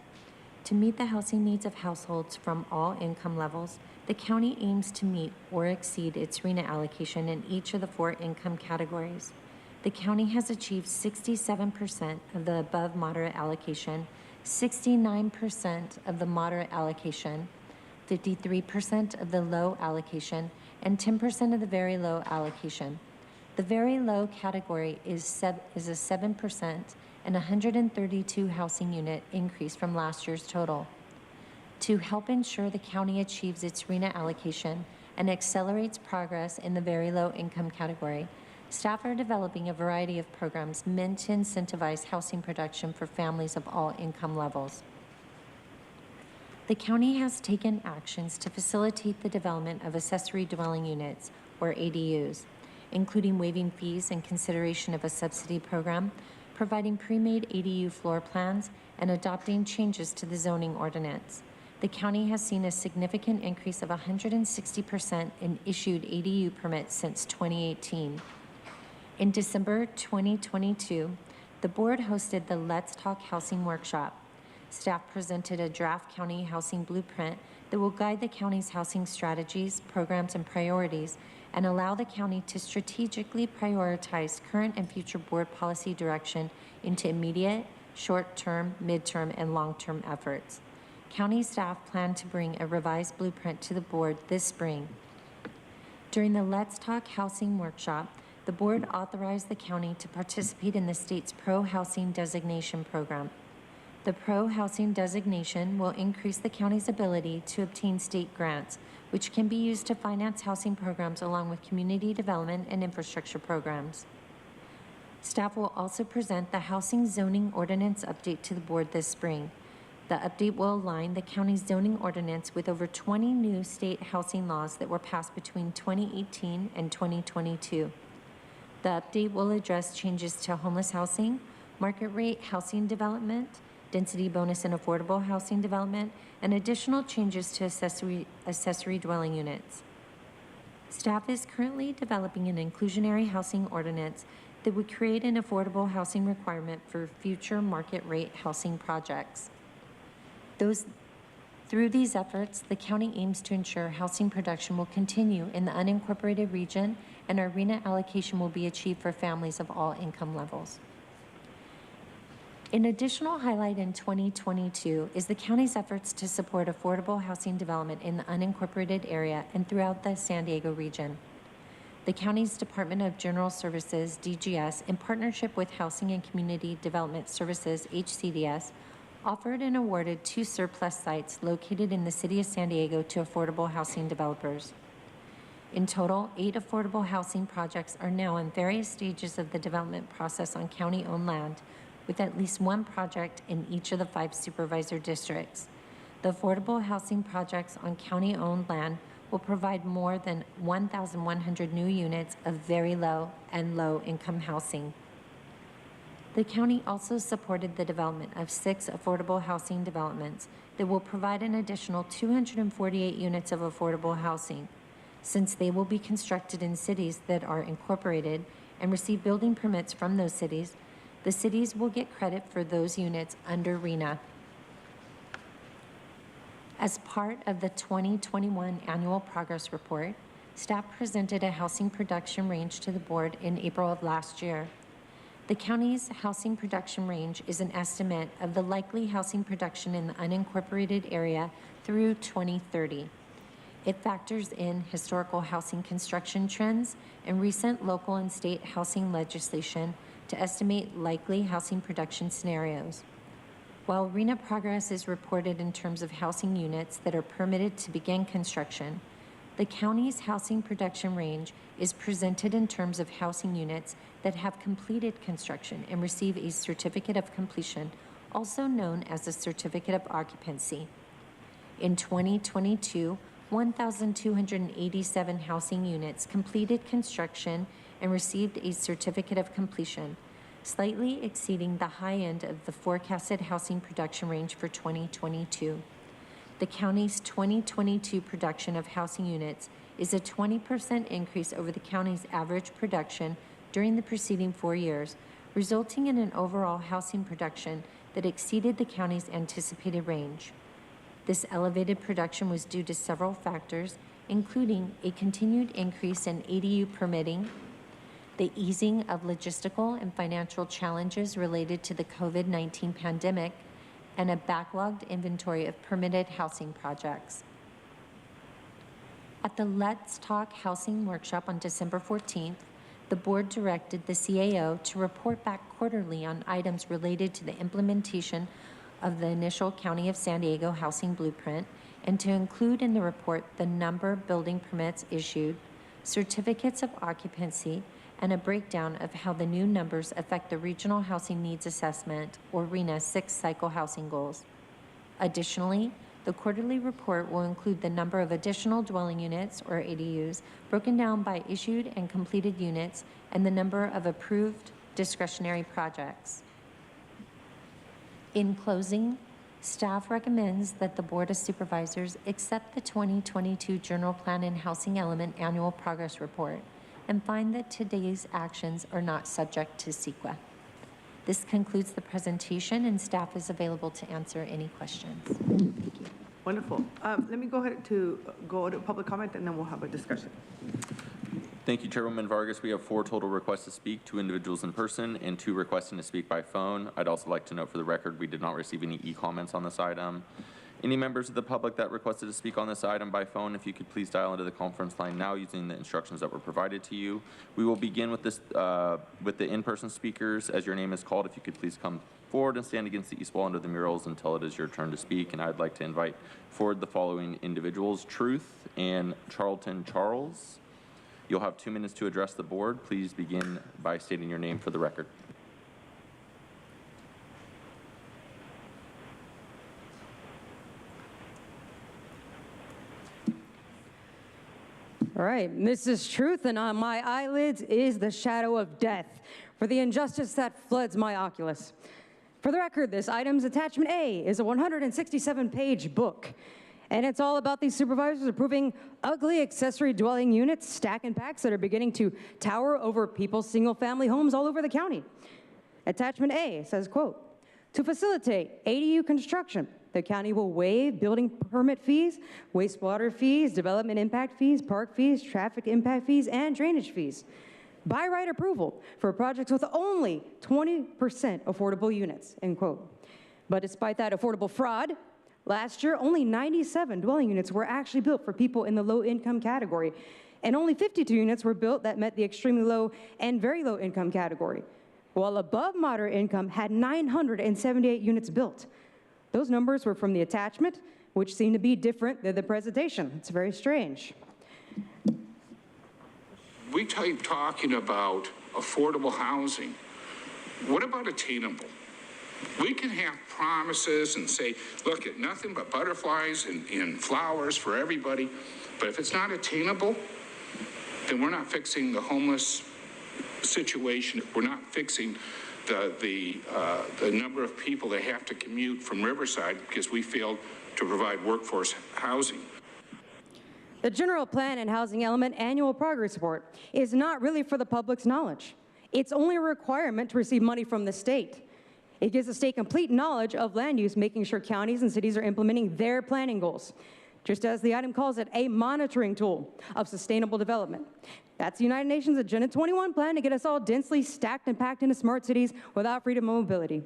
To meet the housing needs of households from all income levels, the county aims to meet or exceed its RHNA allocation in each of the 4 income categories. The county has achieved 67% of the above moderate allocation, 69% of the moderate allocation, 53% of the low allocation, and 10% of the very low allocation. The very low category is a 7% and 132 housing unit increase from last year's total. To help ensure the county achieves its RHNA allocation and accelerates progress in the very low income category, staff are developing a variety of programs meant to incentivize housing production for families of all income levels. The county has taken actions to facilitate the development of accessory dwelling units, or ADUs, including waiving fees in consideration of a subsidy program, providing pre-made ADU floor plans, and adopting changes to the zoning ordinance. The county has seen a significant increase of 160% in issued ADU permits since 2018. In December 2022, the board hosted the Let's Talk Housing Workshop. Staff presented a draft county housing blueprint that will guide the county's housing strategies, programs, and priorities, and allow the county to strategically prioritize current and future board policy direction into immediate, short-term, mid-term, and long-term efforts. County staff plan to bring a revised blueprint to the board this spring. During the Let's Talk Housing Workshop, the board authorized the county to participate in the state's pro-housing designation program. The pro-housing designation will increase the county's ability to obtain state grants, which can be used to finance housing programs along with community development and infrastructure programs. Staff will also present the housing zoning ordinance update to the board this spring. The update will align the county's zoning ordinance with over 20 new state housing laws that were passed between 2018 and 2022. The update will address changes to homeless housing, market rate housing development, density bonus and affordable housing development, and additional changes to accessory dwelling units. Staff is currently developing an inclusionary housing ordinance that would create an affordable housing requirement for future market rate housing projects. Through these efforts, the county aims to ensure housing production will continue in the unincorporated region and our RHNA allocation will be achieved for families of all income levels. An additional highlight in 2022 is the county's efforts to support affordable housing development in the unincorporated area and throughout the San Diego region. The county's Department of General Services, DGS, in partnership with Housing and Community Development Services, HCDS, offered and awarded 2 surplus sites located in the city of San Diego to affordable housing developers. In total, 8 affordable housing projects are now in various stages of the development process on county-owned land, with at least one project in each of the 5 supervisor districts. The affordable housing projects on county-owned land will provide more than 1,100 new units of very low and low-income housing. The county also supported the development of 6 affordable housing developments that will provide an additional 248 units of affordable housing. Since they will be constructed in cities that are incorporated and receive building permits from those cities, the cities will get credit for those units under RHNA. As part of the 2021 Annual Progress Report, staff presented a housing production range to the board in April of last year. The county's housing production range is an estimate of the likely housing production in the unincorporated area through 2030. It factors in historical housing construction trends and recent local and state housing legislation to estimate likely housing production scenarios. While RHNA progress is reported in terms of housing units that are permitted to begin construction, the county's housing production range is presented in terms of housing units that have completed construction and receive a certificate of completion, also known as a certificate of occupancy. In 2022, 1,287 housing units completed construction and received a certificate of completion, slightly exceeding the high end of the forecasted housing production range for 2022. The county's 2022 production of housing units is a 20% increase over the county's average production during the preceding 4 years, resulting in an overall housing production that exceeded the county's anticipated range. This elevated production was due to several factors, including a continued increase in ADU permitting, the easing of logistical and financial challenges related to the COVID-19 pandemic, and a backlogged inventory of permitted housing projects. At the Let's Talk Housing Workshop on December 14th, the board directed the CAO to report back quarterly on items related to the implementation of the initial County of San Diego housing blueprint, and to include in the report the number of building permits issued, certificates of occupancy, and a breakdown of how the new numbers affect the Regional Housing Needs Assessment, or RHNA, 6-cycle housing goals. Additionally, the quarterly report will include the number of additional dwelling units, or ADUs, broken down by issued and completed units, and the number of approved discretionary projects. In closing, staff recommends that the Board of Supervisors accept the 2022 General Plan and Housing Element Annual Progress Report and find that today's actions are not subject to CEQA. This concludes the presentation, and staff is available to answer any questions. Thank you. Wonderful. Let me go ahead to go to public comment, and then we'll have a discussion. Thank you, Chairwoman Vargas. We have 4 total requests to speak, 2 individuals in person and 2 requesting to speak by phone. I'd also like to note for the record, we did not receive any e-comments on this item. Any members of the public that requested to speak on this item by phone, if you could please dial into the conference line now using the instructions that were provided to you. We will begin with this with the in-person speakers. As your name is called, if you could please come forward and stand against the east wall under the murals until it is your turn to speak. And I'd like to invite forward the following individuals: Truth and Charlton Charles. You'll have 2 minutes to address the board. Please begin by stating your name for the record. All right, this is Truth, and on my eyelids is the shadow of death for the injustice that floods my oculus. For the record, this item's attachment A is a 167-page book, and it's all about these supervisors approving ugly accessory dwelling units, stack and packs that are beginning to tower over people's single-family homes all over the county. Attachment A says, quote, "To facilitate ADU construction, the county will waive building permit fees, wastewater fees, development impact fees, park fees, traffic impact fees, and drainage fees by right approval for projects with only 20% affordable units," end quote. But despite that affordable fraud, last year only 97 dwelling units were actually built for people in the low income category, and only 52 units were built that met the extremely low and very low income category, while above moderate income had 978 units built. Those numbers were from the attachment, which seemed to be different than the presentation. It's very strange. We keep talking about affordable housing. What about attainable? We can have promises and say, look, at nothing but butterflies and flowers for everybody, but if it's not attainable, then we're not fixing the homeless situation. We're not fixing the number of people that have to commute from Riverside because we failed to provide workforce housing. The General Plan and Housing Element Annual Progress Report is not really for the public's knowledge. It's only a requirement to receive money from the state. It gives the state complete knowledge of land use, making sure counties and cities are implementing their planning goals. Just as the item calls it, a monitoring tool of sustainable development. That's the United Nations Agenda 21 plan to get us all densely stacked and packed into smart cities without freedom of mobility.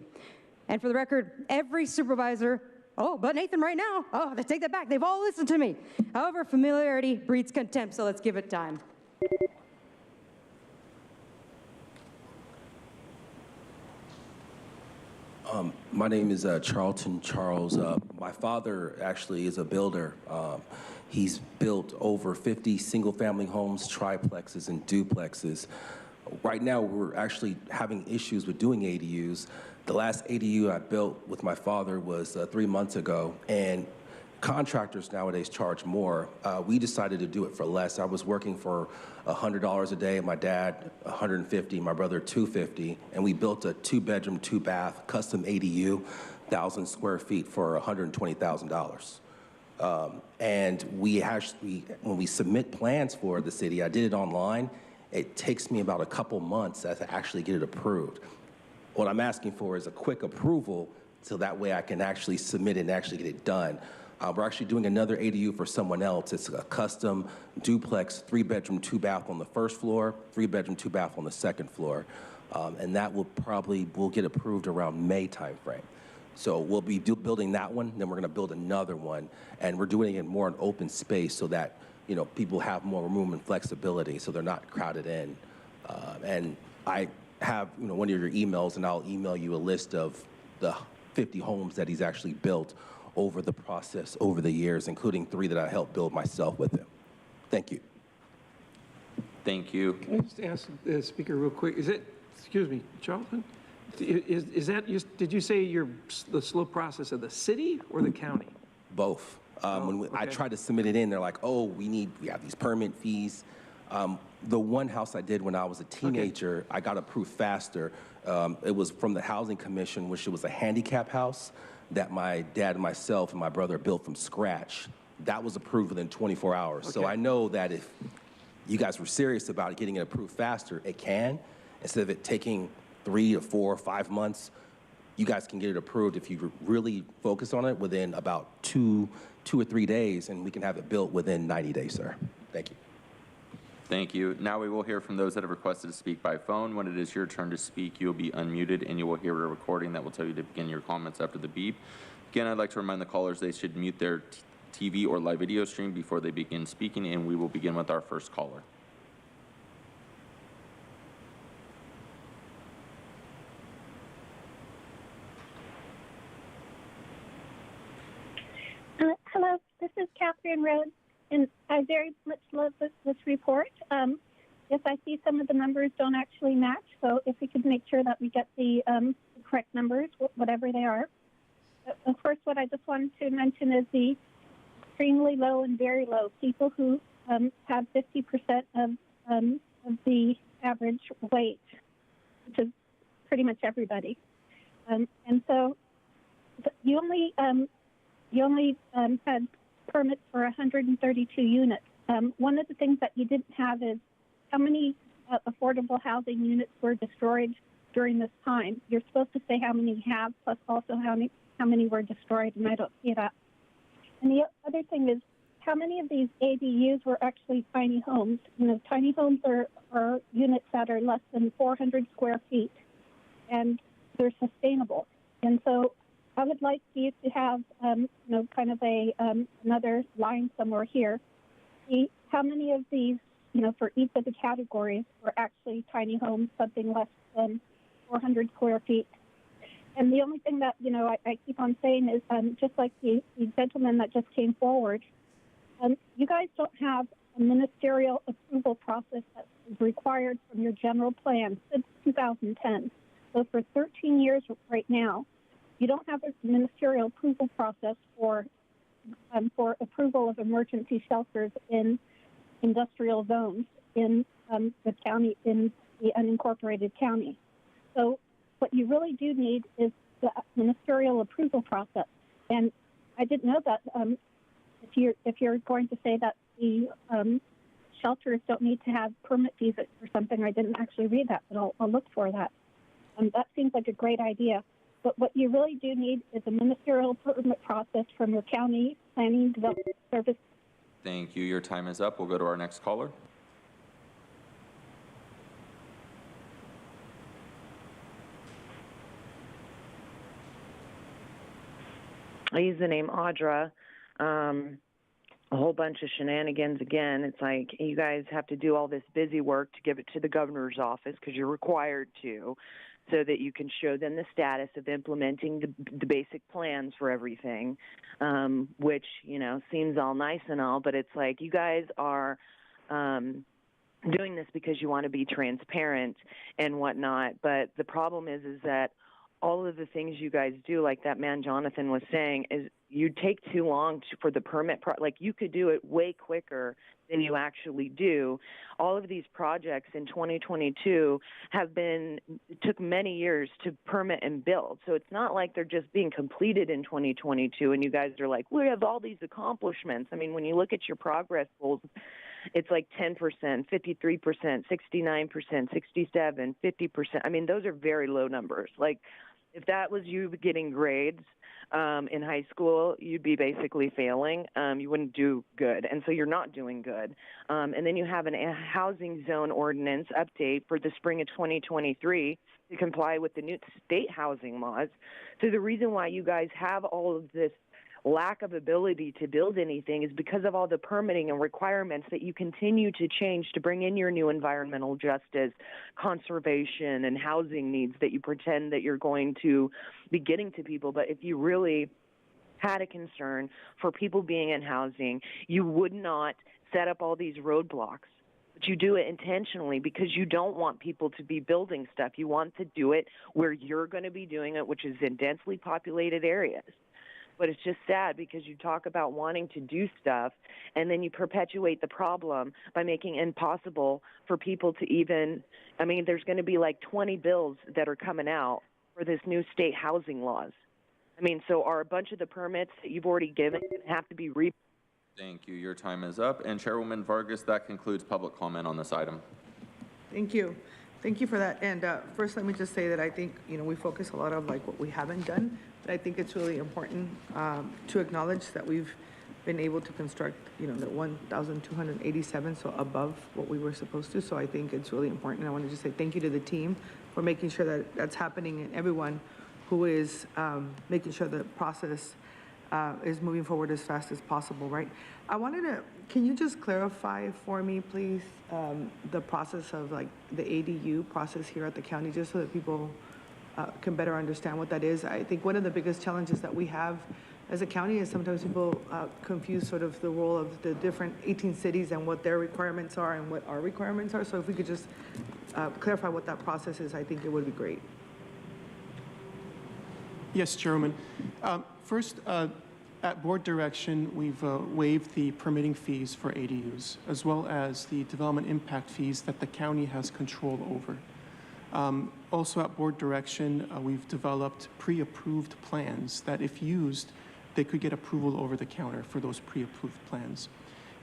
And for the record, every supervisor, but Nathan right now, they take that back. They've all listened to me. However, familiarity breeds contempt, so let's give it time. My name is Charlton Charles. My father actually is a builder. He's built over 50 single-family homes, triplexes, and duplexes. Right now, we're actually having issues with doing ADUs. The last ADU I built with my father was 3 months ago, and contractors nowadays charge more. We decided to do it for less. I was working for $100 a day, my dad $150, my brother $250, and we built a 2-bedroom, 2-bath custom ADU, 1,000 square feet for $120,000. And we actually, when we submit plans for the city, I did it online. It takes me about a couple months to actually get it approved. What I'm asking for is a quick approval so that way I can actually submit it and actually get it done. We're actually doing another ADU for someone else. It's a custom duplex, 3-bedroom, 2-bath on the first floor, 3-bedroom, 2-bath on the second floor. And that will get approved around May timeframe. So we'll be building that one, then we're gonna build another one, and we're doing it more in open space so that, people have more room and flexibility so they're not crowded in. And I have, one of your emails, and I'll email you a list of the 50 homes that he's actually built over the process, over the years, including 3 that I helped build myself with him. Thank you. Thank you. Can I just ask the speaker real quick? Is it, excuse me, Charlton? Is that, did you say the slow process of the city or the county? Both. I tried to submit it in, they're like, we have these permit fees. The one house I did when I was a teenager, I got approved faster. It was from the Housing Commission, which it was a handicap house that my dad and myself and my brother built from scratch. That was approved within 24 hours. So I know that if you guys were serious about getting it approved faster, it can. Instead of it taking 3 or 4 or 5 months, you guys can get it approved if you really focus on it within about 2 or 3 days, and we can have it built within 90 days, sir. Thank you. Thank you. Now we will hear from those that have requested to speak by phone. When it is your turn to speak, you'll be unmuted and you will hear a recording that will tell you to begin your comments after the beep. Again, I'd like to remind the callers they should mute their TV or live video stream before they begin speaking, and we will begin with our first caller. Hello, this is Catherine Rhodes, and I very much love this report. Yes, I see some of the numbers don't actually match, so if we could make sure that we get the correct numbers, whatever they are. First, what I just wanted to mention is the extremely low and very low. People who have 50% of the average weight, which is pretty much everybody. And so you only had permits for 132 units. One of the things that you didn't have is how many affordable housing units were destroyed during this time. You're supposed to say how many you have, plus also how many were destroyed, and I don't see that. And the other thing is how many of these ADUs were actually tiny homes. Tiny homes are units that are less than 400 square feet, and they're sustainable. And so I would like you to have, kind of another line somewhere here. See how many of these, for each of the categories were actually tiny homes, something less than 400 square feet. And the only thing that, I keep on saying is, just like the gentleman that just came forward, you guys don't have a ministerial approval process that is required from your general plan since 2010. So for 13 years right now, you don't have a ministerial approval process for approval of emergency shelters in industrial zones in the county, in the unincorporated county. So what you really do need is the ministerial approval process. And I didn't know that if you're going to say that the shelters don't need to have permit fees or something, I didn't actually read that, but I'll look for that. That seems like a great idea. But what you really do need is a ministerial permit process from your county planning development service. Thank you. Your time is up. We'll go to our next caller. I use the name Audra. A whole bunch of shenanigans again. It's like you guys have to do all this busy work to give it to the governor's office because you're required to, so that you can show them the status of implementing the basic plans for everything, which, you know, seems all nice and all, but it's like you guys are doing this because you want to be transparent and whatnot. But the problem is that all of the things you guys do, like that man Jonathan was saying, is you take too long for the permit. Like you could do it way quicker than you actually do. All of these projects in 2022 took many years to permit and build. So it's not like they're just being completed in 2022 and you guys are like, we have all these accomplishments. I mean, when you look at your progress goals, it's like 10%, 53%, 69%, 67%, 50%. I mean, those are very low numbers. Like, if that was you getting grades in high school, you'd be basically failing. You wouldn't do good. And so you're not doing good. And then you have a housing zone ordinance update for the spring of 2023 to comply with the new state housing laws. So the reason why you guys have all of this lack of ability to build anything is because of all the permitting and requirements that you continue to change to bring in your new environmental justice, conservation, and housing needs that you pretend that you're going to be getting to people. But if you really had a concern for people being in housing, you would not set up all these roadblocks. But you do it intentionally because you don't want people to be building stuff. You want to do it where you're going to be doing it, which is in densely populated areas. But it's just sad because you talk about wanting to do stuff and then you perpetuate the problem by making it impossible for people to even, I mean, there's going to be like 20 bills that are coming out for this new state housing laws. I mean, so are a bunch of the permits that you've already given have to be Thank you. Your time is up. And Chairwoman Vargas, that concludes public comment on this item. Thank you. Thank you for that. And first, let me just say that I think, you know, we focus a lot on like what we haven't done, but I think it's really important to acknowledge that we've been able to construct, you know, the 1,287, so above what we were supposed to. So I think it's really important. I want to just say thank you to the team for making sure that that's happening, and everyone who is making sure the process is moving forward as fast as possible, right? I wanted to, can you just clarify for me, please, the process of like the ADU process here at the county, just so that people can better understand what that is. I think one of the biggest challenges that we have as a county is sometimes people confuse sort of the role of the different 18 cities and what their requirements are and what our requirements are. So if we could just clarify what that process is, I think it would be great. Yes, Chairman. First, at board direction, we've waived the permitting fees for ADUs, as well as the development impact fees that the county has control over. Also at board direction, we've developed pre-approved plans that if used, they could get approval over the counter for those pre-approved plans.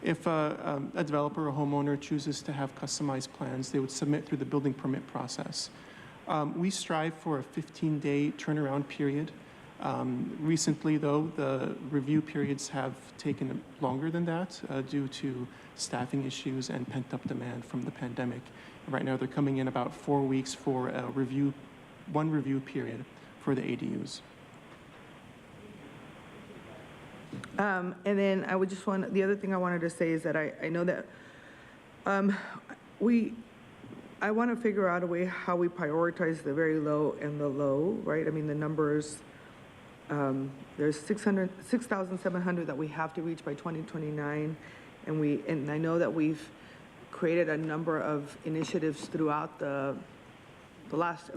If a developer or homeowner chooses to have customized plans, they would submit through the building permit process. We strive for a 15-day turnaround period. Recently, though, the review periods have taken longer than that due to staffing issues and pent-up demand from the pandemic. Right now, they're coming in about 4 weeks for a one review period for the ADUs. And then I would just want, the other thing I wanted to say is that I know that I want to figure out a way how we prioritize the very low and the low, right? I mean, the numbers, there's 6,700 that we have to reach by 2029. And I know that we've created a number of initiatives throughout the last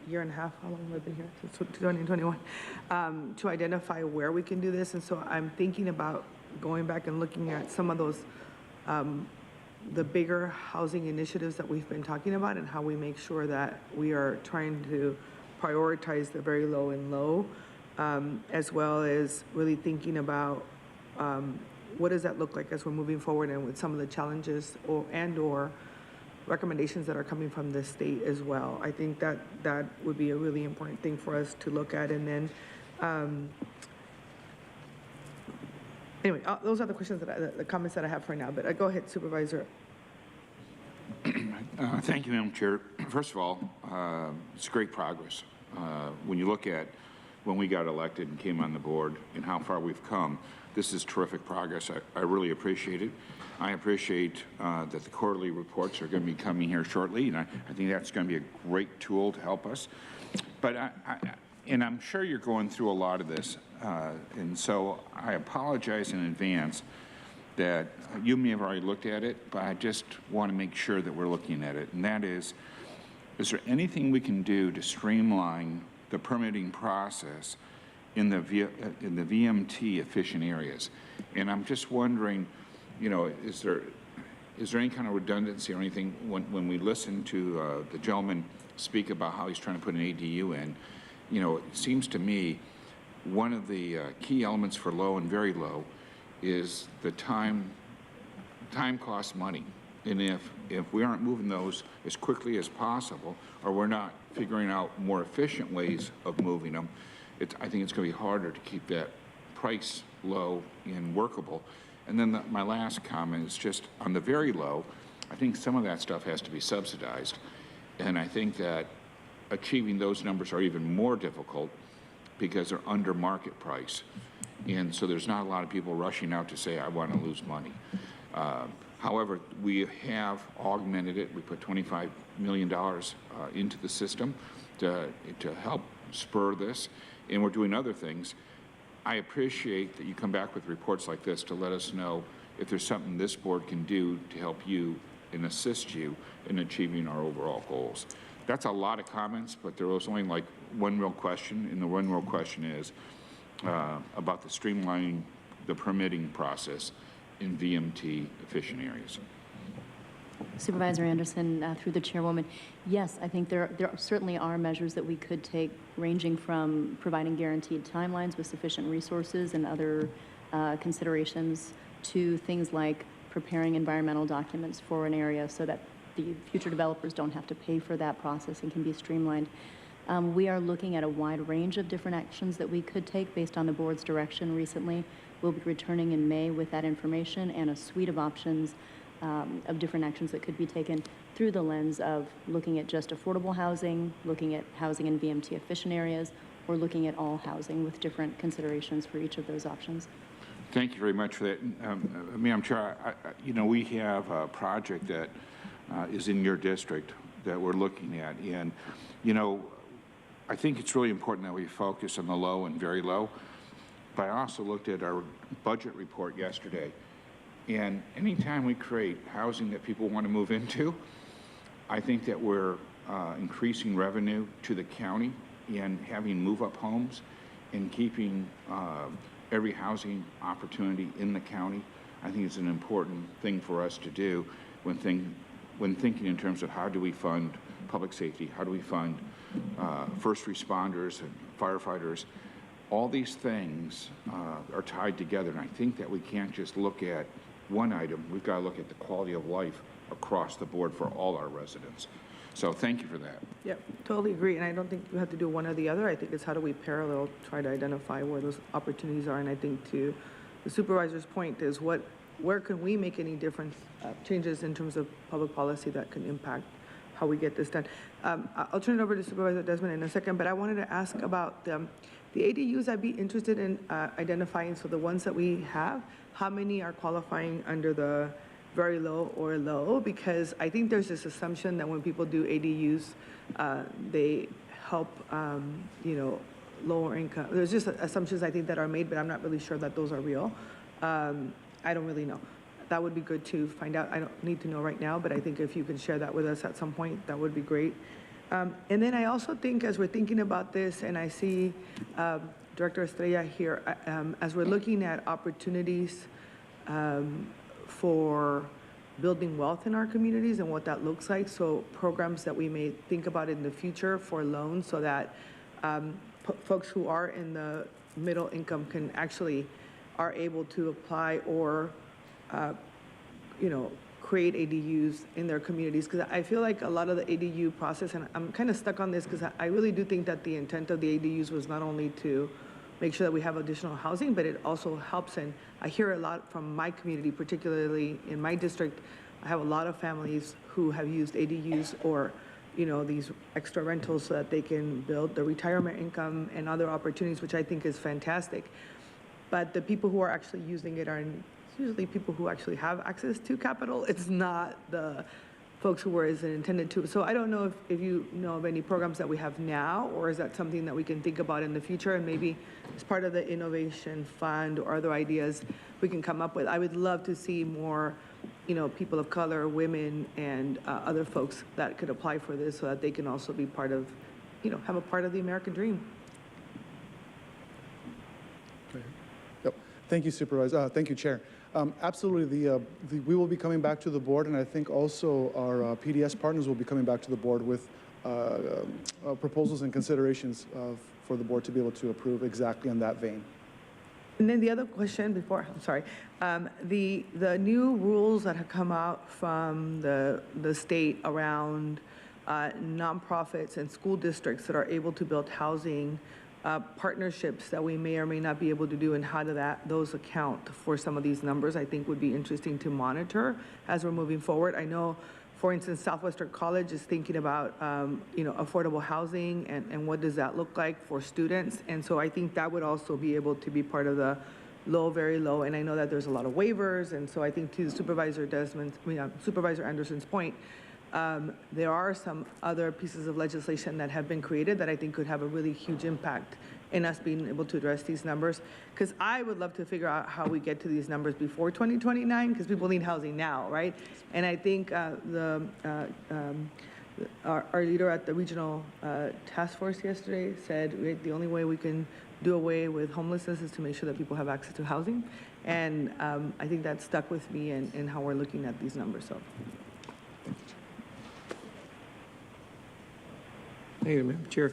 year and a half, how long have I been here, since 2021, to identify where we can do this. And so I'm thinking about going back and looking at some of those, the bigger housing initiatives that we've been talking about and how we make sure that we are trying to prioritize the very low and low, as well as really thinking about what does that look like as we're moving forward and with some of the challenges or recommendations that are coming from the state as well. I think that that would be a really important thing for us to look at. And then, anyway, those are the questions the comments that I have for now, but go ahead, Supervisor. Thank you, Madam Chair. First of all, it's great progress. When you look at when we got elected and came on the board and how far we've come, this is terrific progress. I really appreciate it. I appreciate that the quarterly reports are going to be coming here shortly, and I think that's going to be a great tool to help us. But and I'm sure you're going through a lot of this, and so I apologize in advance that you may have already looked at it, but I just want to make sure that we're looking at it, and that is there anything we can do to streamline the permitting process in the VMT efficient areas? And I'm just wondering, you know, is there any kind of redundancy or anything when we listen to the gentleman speak about how he's trying to put an ADU in? You know, it seems to me one of the key elements for low and very low is the time costs money. And if we aren't moving those as quickly as possible, or we're not figuring out more efficient ways of moving them, I think it's going to be harder to keep that price low and workable. And then my last comment is just on the very low, I think some of that stuff has to be subsidized. And I think that achieving those numbers are even more difficult because they're under market price. And so there's not a lot of people rushing out to say, I want to lose money. However, we have augmented it. We put $25 million into the system to help spur this, and we're doing other things. I appreciate that you come back with reports like this to let us know if there's something this board can do to help you and assist you in achieving our overall goals. That's a lot of comments, but there was only like one real question, and the one real question is about the streamlining the permitting process in VMT efficient areas. Supervisor Anderson, through the chairwoman, yes, I think there certainly are measures that we could take, ranging from providing guaranteed timelines with sufficient resources and other considerations, to things like preparing environmental documents for an area so that the future developers don't have to pay for that process and can be streamlined. We are looking at a wide range of different actions that we could take based on the board's direction recently. We'll be returning in May with that information and a suite of options of different actions that could be taken through the lens of looking at just affordable housing, looking at housing in VMT efficient areas, or looking at all housing with different considerations for each of those options. Thank you very much for that. Madam Chair, you know, we have a project that is in your district that we're looking at, and, you know, I think it's really important that we focus on the low and very low. But I also looked at our budget report yesterday, and anytime we create housing that people want to move into, I think that we're increasing revenue to the county and having move-up homes and keeping every housing opportunity in the county. I think it's an important thing for us to do when thinking in terms of how do we fund public safety, how do we fund first responders and firefighters. All these things are tied together, and I think that we can't just look at one item. We've got to look at the quality of life across the board for all our residents. So thank you for that. Yep, totally agree. And I don't think you have to do one or the other. I think it's how do we parallel try to identify where those opportunities are. And I think to the supervisor's point is where can we make any difference, changes in terms of public policy that can impact how we get this done. I'll turn it over to Supervisor Desmond in a second, but I wanted to ask about the ADUs. I'd be interested in identifying, so the ones that we have, how many are qualifying under the very low or low? Because I think there's this assumption that when people do ADUs, they help, you know, lower income. There's just assumptions I think that are made, but I'm not really sure that those are real. I don't really know. That would be good to find out. I don't need to know right now, but I think if you can share that with us at some point, that would be great. And then I also think as we're thinking about this, and I see Director Estrella here, as we're looking at opportunities for building wealth in our communities and what that looks like, so programs that we may think about in the future for loans so that folks who are in the middle income can actually are able to apply or, create ADUs in their communities. Because I feel like a lot of the ADU process, and I'm kind of stuck on this because I really do think that the intent of the ADUs was not only to make sure that we have additional housing, but it also helps. And I hear a lot from my community, particularly in my district. I have a lot of families who have used ADUs or these extra rentals so that they can build the retirement income and other opportunities, which I think is fantastic. But the people who are actually using it are usually people who actually have access to capital. It's not the folks who were intended to. So I don't know if you know of any programs that we have now, or is that something that we can think about in the future and maybe as part of the innovation fund or other ideas we can come up with. I would love to see more people of color, women, and other folks that could apply for this so that they can also be part of, have a part of the American dream. Yep. Thank you, Supervisor. Thank you, Chair. Absolutely, we will be coming back to the board, and I think also our PDS partners will be coming back to the board with proposals and considerations for the board to be able to approve exactly in that vein. And then the other question before, I'm sorry, the new rules that have come out from the state around nonprofits and school districts that are able to build housing partnerships that we may or may not be able to do, and how do those account for some of these numbers, I think would be interesting to monitor as we're moving forward. I know, for instance, Southwestern College is thinking about, affordable housing and what does that look like for students. And so I think that would also be able to be part of the low, very low. And I know that there's a lot of waivers. And so I think to Supervisor Anderson's point, there are some other pieces of legislation that have been created that I think could have a really huge impact in us being able to address these numbers. Because I would love to figure out how we get to these numbers before 2029, because people need housing now, right? And I think our leader at the regional task force yesterday said the only way we can do away with homelessness is to make sure that people have access to housing. And I think that stuck with me in how we're looking at these numbers. So. Thank you, Madam Chair.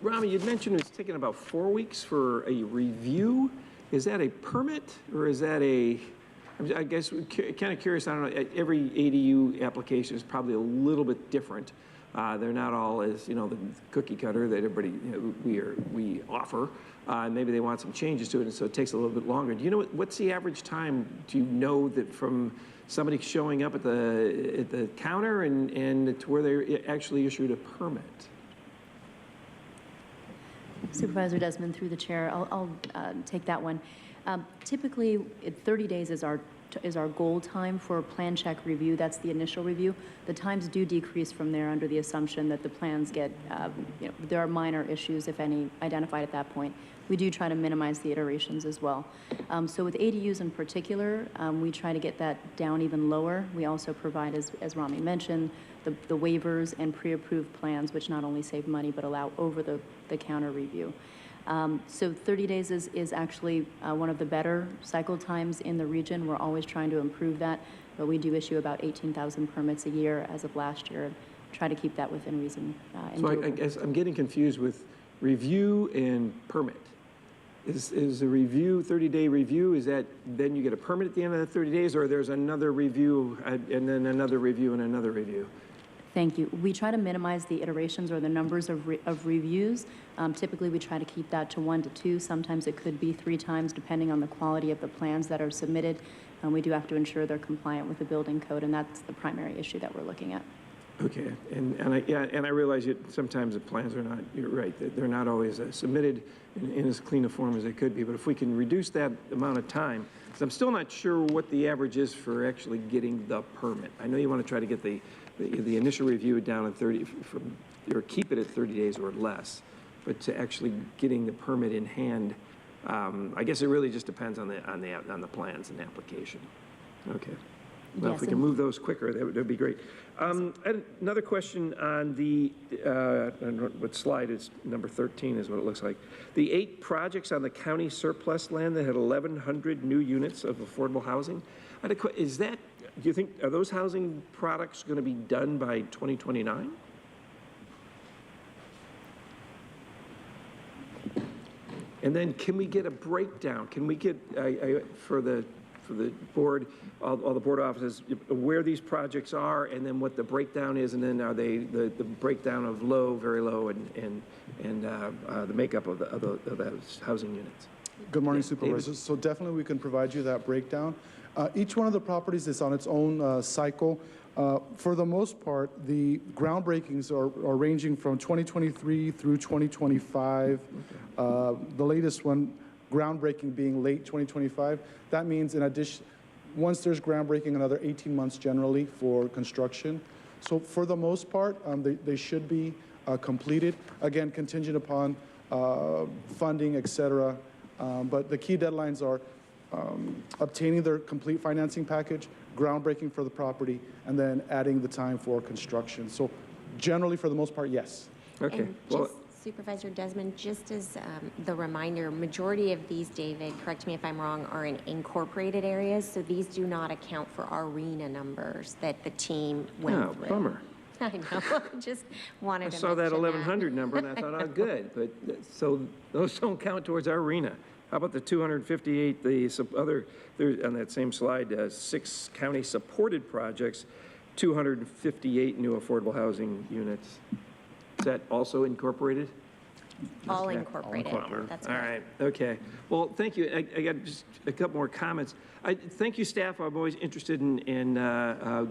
Rami, you'd mentioned it's taking about 4 weeks for a review. Is that a permit, or is that I guess, kind of curious, I don't know, every ADU application is probably a little bit different. They're not all as, the cookie cutter that everybody, we offer. Maybe they want some changes to it, and so it takes a little bit longer. Do you know what's the average time? Do you know that from somebody showing up at the counter and to where they actually issued a permit? Supervisor Desmond, through the chair, I'll take that one. Typically, 30 days is our goal time for plan check review. That's the initial review. The times do decrease from there under the assumption that the plans get, there are minor issues, if any, identified at that point. We do try to minimize the iterations as well. So with ADUs in particular, we try to get that down even lower. We also provide, as Rami mentioned, the waivers and pre-approved plans, which not only save money but allow over-the-counter review. So 30 days is actually one of the better cycle times in the region. We're always trying to improve that, but we do issue about 18,000 permits a year as of last year. Try to keep that within reason. So I guess I'm getting confused with review and permit. Is a review, 30-day review, is that then you get a permit at the end of the 30 days, or there's another review and then another review and another review? Thank you. We try to minimize the iterations or the numbers of reviews. Typically, we try to keep that to 1 to 2. Sometimes it could be 3 times, depending on the quality of the plans that are submitted. We do have to ensure they're compliant with the building code, and that's the primary issue that we're looking at. Okay, and I realize sometimes the plans are not, you're right, they're not always submitted in as clean a form as they could be, but if we can reduce that amount of time, because I'm still not sure what the average is for actually getting the permit. I know you want to try to get the initial review down at 30, or keep it at 30 days or less, but to actually getting the permit in hand, I guess it really just depends on the plans and the application. Okay. Well, Yes, if we can and- move those quicker, that would be great. I had another question on the, I don't know what slide is, number 13 is what it looks like. The 8 projects on the county surplus land that had 1,100 new units of affordable housing. Is that, do you think, are those housing products going to be done by 2029? And then can we get a breakdown? Can we get, for the board, all the board offices, where these projects are and then what the breakdown is, and then are they the breakdown of low, very low, and the makeup of those housing units? Good morning, Yeah, Supervisors. David. So definitely we can provide you that breakdown. Each one of the properties is on its own cycle. For the most part, the groundbreakings are ranging from 2023 through 2025. The latest one, groundbreaking being late 2025. That means in addition, once there's groundbreaking, another 18 months generally for construction. So for the most part, they should be completed. Again, contingent upon funding, et cetera. But the key deadlines are obtaining their complete financing package, groundbreaking for the property, and then adding the time for construction. So generally, for the most part, yes. Okay. And just, Supervisor Desmond, just as the reminder, majority of these, David, correct me if I'm wrong, are in incorporated areas, so these do not account for our RENA numbers that the team went through. Bummer. I know, just wanted I to saw that mention 1,100 number and I thought, oh, good, but so those don't count towards our RENA. How about the 258, on that same slide, 6 county supported projects, 258 new affordable housing units. Is that also incorporated? All incorporated, that's All right, okay. Well, thank you. I got just a couple more comments. Thank you, staff. I'm always interested in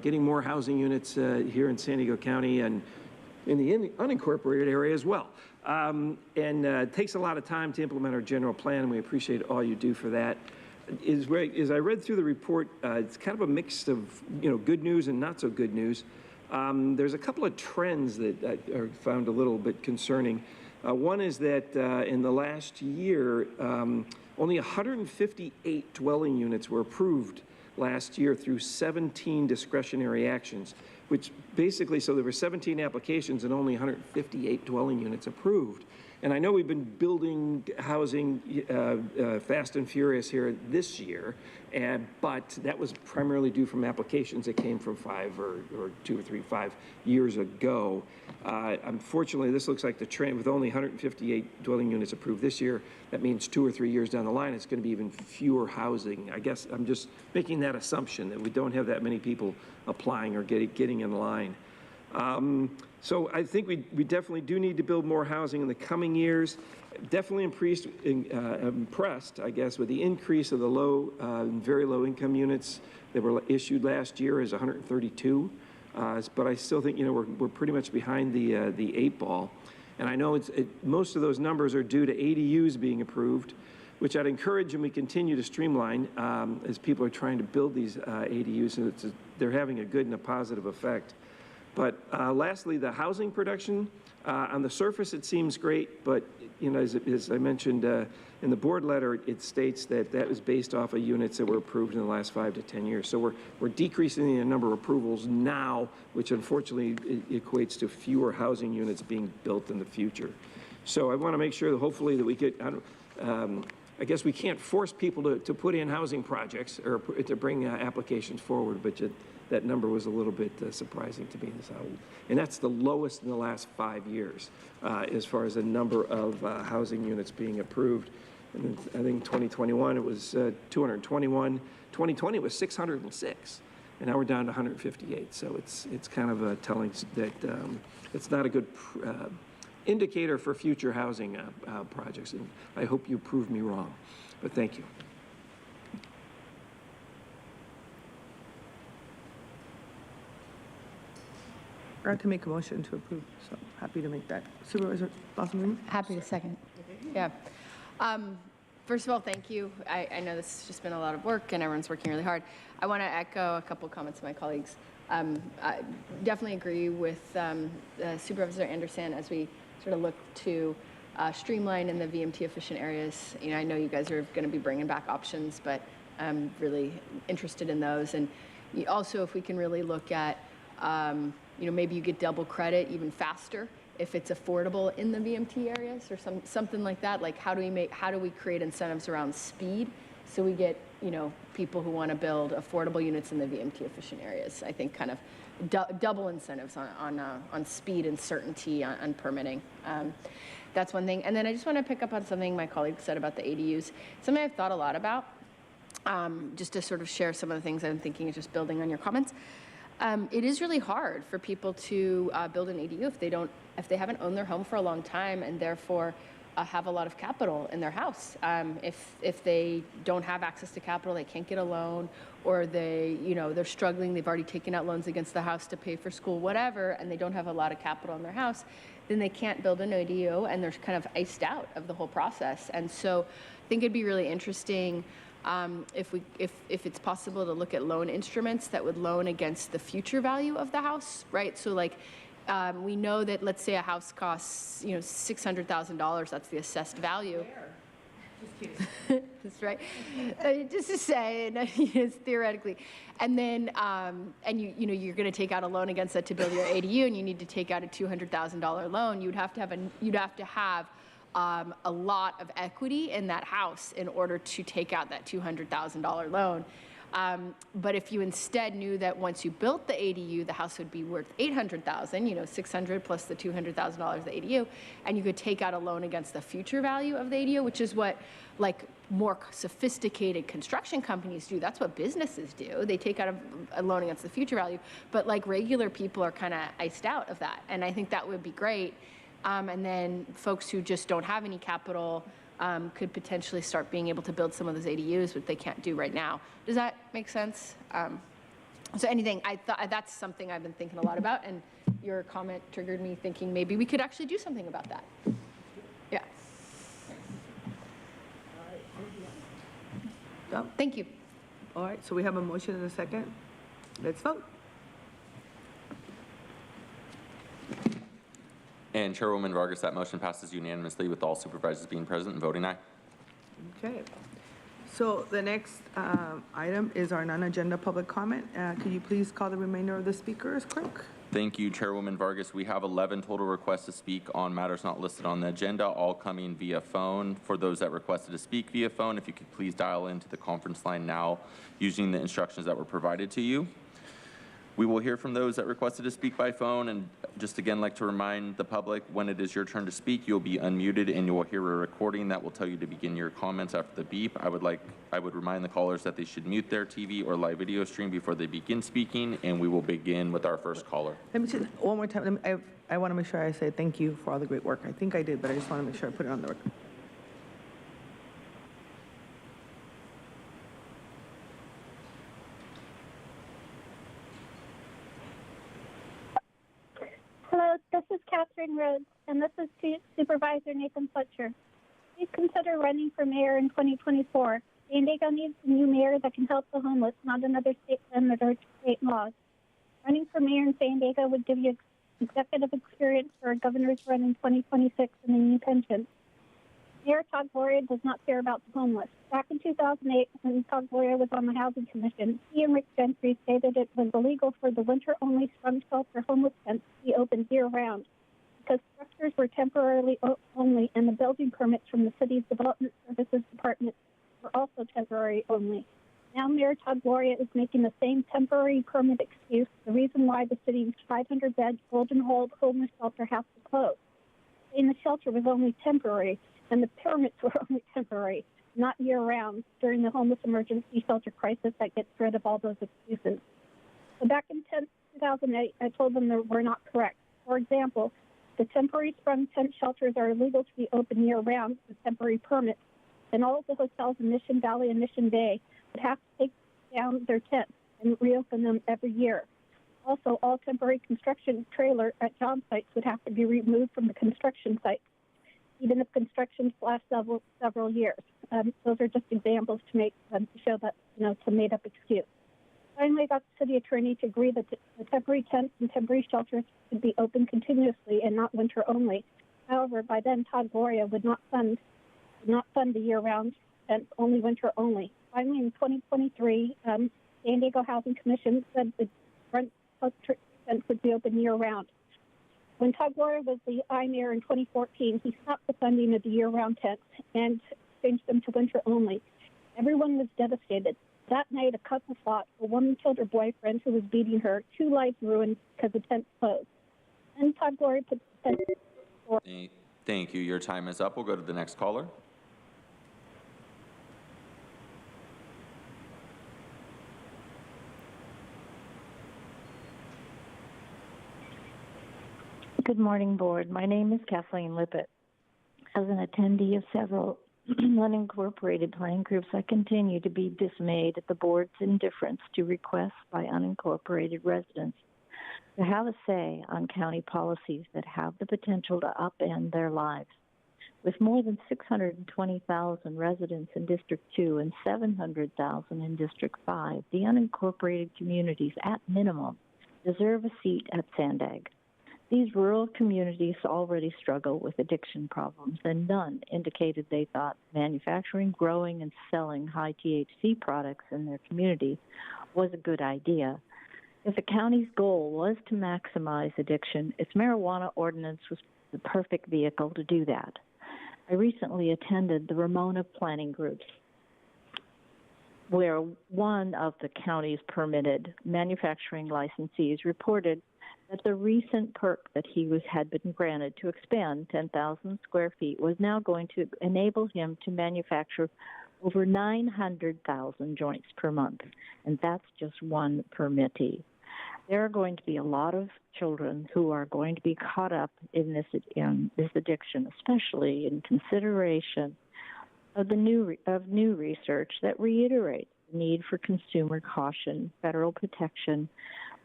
getting more housing units here in San Diego County and in the unincorporated area as well. It takes a lot of time to implement our general plan, and we appreciate all you do for that. As I read through the report, it's kind of a mix of good news and not so good news. There's a couple of trends that are found a little bit concerning. One is that in the last year, only 158 dwelling units were approved last year through 17 discretionary actions, which basically, so there were 17 applications and only 158 dwelling units approved. And I know we've been building housing fast and furious here this year, but that was primarily due from applications that came from 5 years ago. Unfortunately, this looks like the trend with only 158 dwelling units approved this year. That means 2 or 3 years down the line, it's going to be even fewer housing. I guess I'm just making that assumption that we don't have that many people applying or getting in line. So I think we definitely do need to build more housing in the coming years. Definitely impressed, I guess, with the increase of the low and very low income units that were issued last year is 132. But I still think, we're pretty much behind the 8 ball. And I know most of those numbers are due to ADUs being approved, which I'd encourage and we continue to streamline as people are trying to build these ADUs, and they're having a good and a positive effect. But lastly, the housing production, on the surface it seems great, but as I mentioned in the board letter, it states that that was based off of units that were approved in the last 5 to 10 years. So we're decreasing the number of approvals now, which unfortunately equates to fewer housing units being built in the future. So I want to make sure that hopefully that we get, I guess we can't force people to put in housing projects or to bring applications forward, but that number was a little bit surprising to me. And that's the lowest in the last 5 years as far as the number of housing units being approved. And I think 2021 it was 221. 2020 it was 606, and now we're down to 158. So it's kind of telling that it's not a good indicator for future housing projects. And I hope you prove me wrong, but thank you. I forgot to make a motion to approve, so happy to make that. Supervisor Lawson? Happy to second. Yeah. First of all, thank you. I know this has just been a lot of work and everyone's working really hard. I want to echo a couple comments of my colleagues. I definitely agree with Supervisor Anderson as we sort of look to streamline in the VMT efficient areas. I know you guys are going to be bringing back options, but I'm really interested in those. And Also, if we can really look at, maybe you get double credit even faster if it's affordable in the VMT areas or something like that. Like how do we create incentives around speed so we get, people who want to build affordable units in the VMT efficient areas? I think kind of double incentives on speed and certainty on permitting. That's one thing. And then I just want to pick up on something my colleague said about the ADUs. Something I've thought a lot about, just to sort of share some of the things I'm thinking is just building on your comments. It is really hard for people to build an ADU if they haven't owned their home for a long time and therefore have a lot of capital in their house. If they don't have access to capital, they can't get a loan, or they're struggling, they've already taken out loans against the house to pay for school, whatever, and they don't have a lot of capital in their house, then they can't build an ADU and they're kind of iced out of the whole process. And so I think it'd be really interesting if it's possible to look at loan instruments that would loan against the future value of the house, right? So like, we know that, let's say a house costs, $600,000, that's the assessed value. Just kidding. That's right. Just to say, it's theoretically. And then, you're going to take out a loan against that to build your ADU, and you need to take out a $200,000 loan. You'd have to have a lot of equity in that house in order to take out that $200,000 loan. But if you instead knew that once you built the ADU, the house would be worth $800,000, 600 plus the $200,000 of the ADU, and you could take out a loan against the future value of the ADU, which is what more sophisticated construction companies do. That's what businesses do. They take out a loan against the future value, but regular people are kind of iced out of that. And I think that would be great. And then folks who just don't have any capital could potentially start being able to build some of those ADUs, which they can't do right now. Does that make sense? So that's something I've been thinking a lot about, and your comment triggered me thinking maybe we could actually do something about that. Yeah. Oh, thank you. All right, so we have a motion and a second. Let's vote. And Chairwoman Vargas, that motion passes unanimously with all supervisors being present and voting aye. Okay. So the next item is our non-agenda public comment. Could you please call the remainder of the speakers, clerk? Thank you, Chairwoman Vargas. We have 11 total requests to speak on matters not listed on the agenda, all coming via phone. For those that requested to speak via phone, if you could please dial into the conference line now using the instructions that were provided to you. We will hear from those that requested to speak by phone, and just again like to remind the public, when it is your turn to speak, you'll be unmuted and you will hear a recording that will tell you to begin your comments after the beep. I would remind the callers that they should mute their TV or live video stream before they begin speaking, and we will begin with our first caller. Let me just, one more time, I want to make sure I say thank you for all the great work. I think I did, but I just want to make sure I put it on the record. Hello, this is Catherine Rhodes, and this is Supervisor Nathan Fletcher. Please consider running for mayor in 2024. San Diego needs a new mayor that can help the homeless, not another state senator to create laws. Running for mayor in San Diego would give you executive experience for a governor's run in 2026 and a new pension. Mayor Todd Gloria does not care about the homeless. Back in 2008, when Todd Gloria was on the Housing Commission, he and Rick Gentry stated it was illegal for the winter-only sprung shelter homeless tents to be open year-round because structures were temporarily only, and the building permits from the city's Development Services Department were also temporary only. Now Mayor Todd Gloria is making the same temporary permit excuse, the reason why the city's 500-bed Golden Hole homeless shelter has to close. Saying the shelter was only temporary, and the permits were only temporary, not year-round, during the homeless emergency shelter crisis that gets rid of all those excuses. So back in 2008, I told them they were not correct. For example, the temporary sprung tent shelters are illegal to be open year-round with temporary permits, and all of the hotels in Mission Valley and Mission Bay would have to take down their tents and reopen them every year. Also, all temporary construction trailer at job sites would have to be removed from the construction site, even if construction lasts several years. Those are just examples to show that, it's a made-up excuse. Finally, I got the city attorney to agree that the temporary tents and temporary shelters could be open continuously and not winter only. However, by then, Todd Gloria would not fund the year-round tents, only winter only. Finally, in 2023, San Diego Housing Commission said the front tent would be open year-round. When Todd Gloria was the mayor in 2014, he stopped the funding of the year-round tents and changed them to winter only. Everyone was devastated. That night, a couple fought. A woman killed her boyfriend who was beating her. 2 lives ruined because the tent closed. And Todd Gloria put the tent. Thank you. Your time is up. We'll go to the next caller. Good morning, Board. My name is Kathleen Lippett. As an attendee of several unincorporated planning groups, I continue to be dismayed at the Board's indifference to requests by unincorporated residents to have a say on county policies that have the potential to upend their lives. With more than 620,000 residents in District 2 and 700,000 in District 5, the unincorporated communities, at minimum, deserve a seat at Sandag. These rural communities already struggle with addiction problems, and none indicated they thought manufacturing, growing, and selling high THC products in their community was a good idea. If the county's goal was to maximize addiction, its marijuana ordinance was the perfect vehicle to do that. I recently attended the Ramona planning groups, where one of the county's permitted manufacturing licensees reported that the recent perk that had been granted to expand 10,000 square feet was now going to enable him to manufacture over 900,000 joints per month, and that's just one permittee. There are going to be a lot of children who are going to be caught up in this addiction, especially in consideration of new research that reiterates the need for consumer caution, federal protection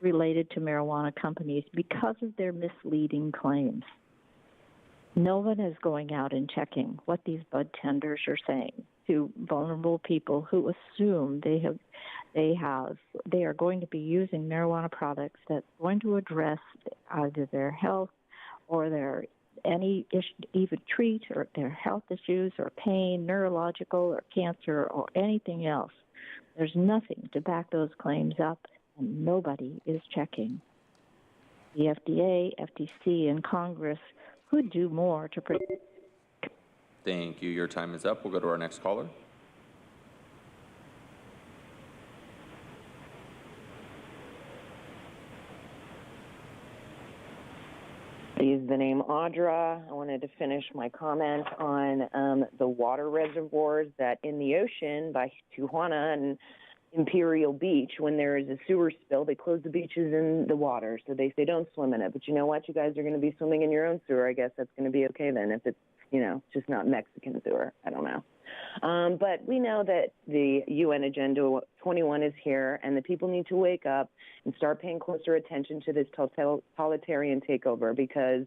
related to marijuana companies because of their misleading claims. No one is going out and checking what these bud tenders are saying to vulnerable people who assume they are going to be using marijuana products that's going to address either their health or even treat or their health issues or pain, neurological or cancer or anything else. There's nothing to back those claims up, and nobody is checking. The FDA, FTC, and Congress could do more to protect. Thank you. Your time is up. We'll go to our next caller. I use the name Audra. I wanted to finish my comment on the water reservoirs that in the ocean by Tijuana and Imperial Beach, when there is a sewer spill, they close the beaches in the water, so they say don't swim in it. But you know what? You guys are going to be swimming in your own sewer. I guess that's going to be okay then if it's, just not Mexican sewer. I don't know. But we know that the UN Agenda 21 is here, and the people need to wake up and start paying closer attention to this totalitarian takeover, because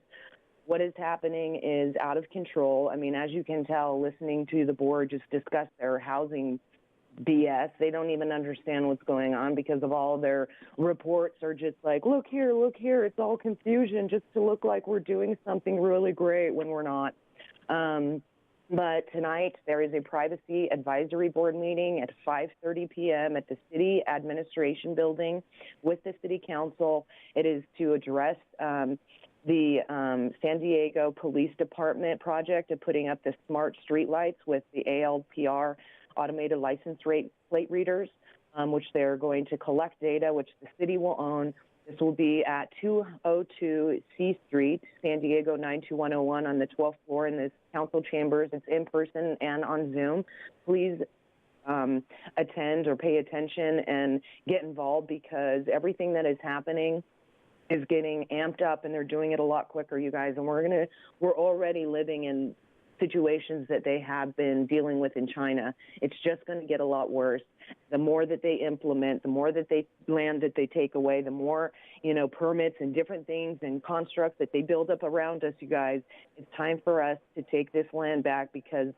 what is happening is out of control. I mean, as you can tell, listening to the board just discuss their housing BS. They don't even understand what's going on because of all their reports are just like, look here, it's all confusion just to look like we're doing something really great when we're not. But tonight there is a privacy advisory board meeting at 5:30 p.m. at the city administration building with the city council. It is to address the San Diego Police Department project of putting up the smart streetlights with the ALPR automated license plate readers, which they're going to collect data, which the city will own. This will be at 202 C Street, San Diego 92101 on the 12th floor in the council chambers. It's in person and on Zoom. Please attend or pay attention and get involved, because everything that is happening is getting amped up, and they're doing it a lot quicker, you guys. And we're already living in situations that they have been dealing with in China. It's just going to get a lot worse. The more that they implement, the more that land that they take away, the more, permits and different things and constructs that they build up around us, you guys. It's time for us to take this land back, because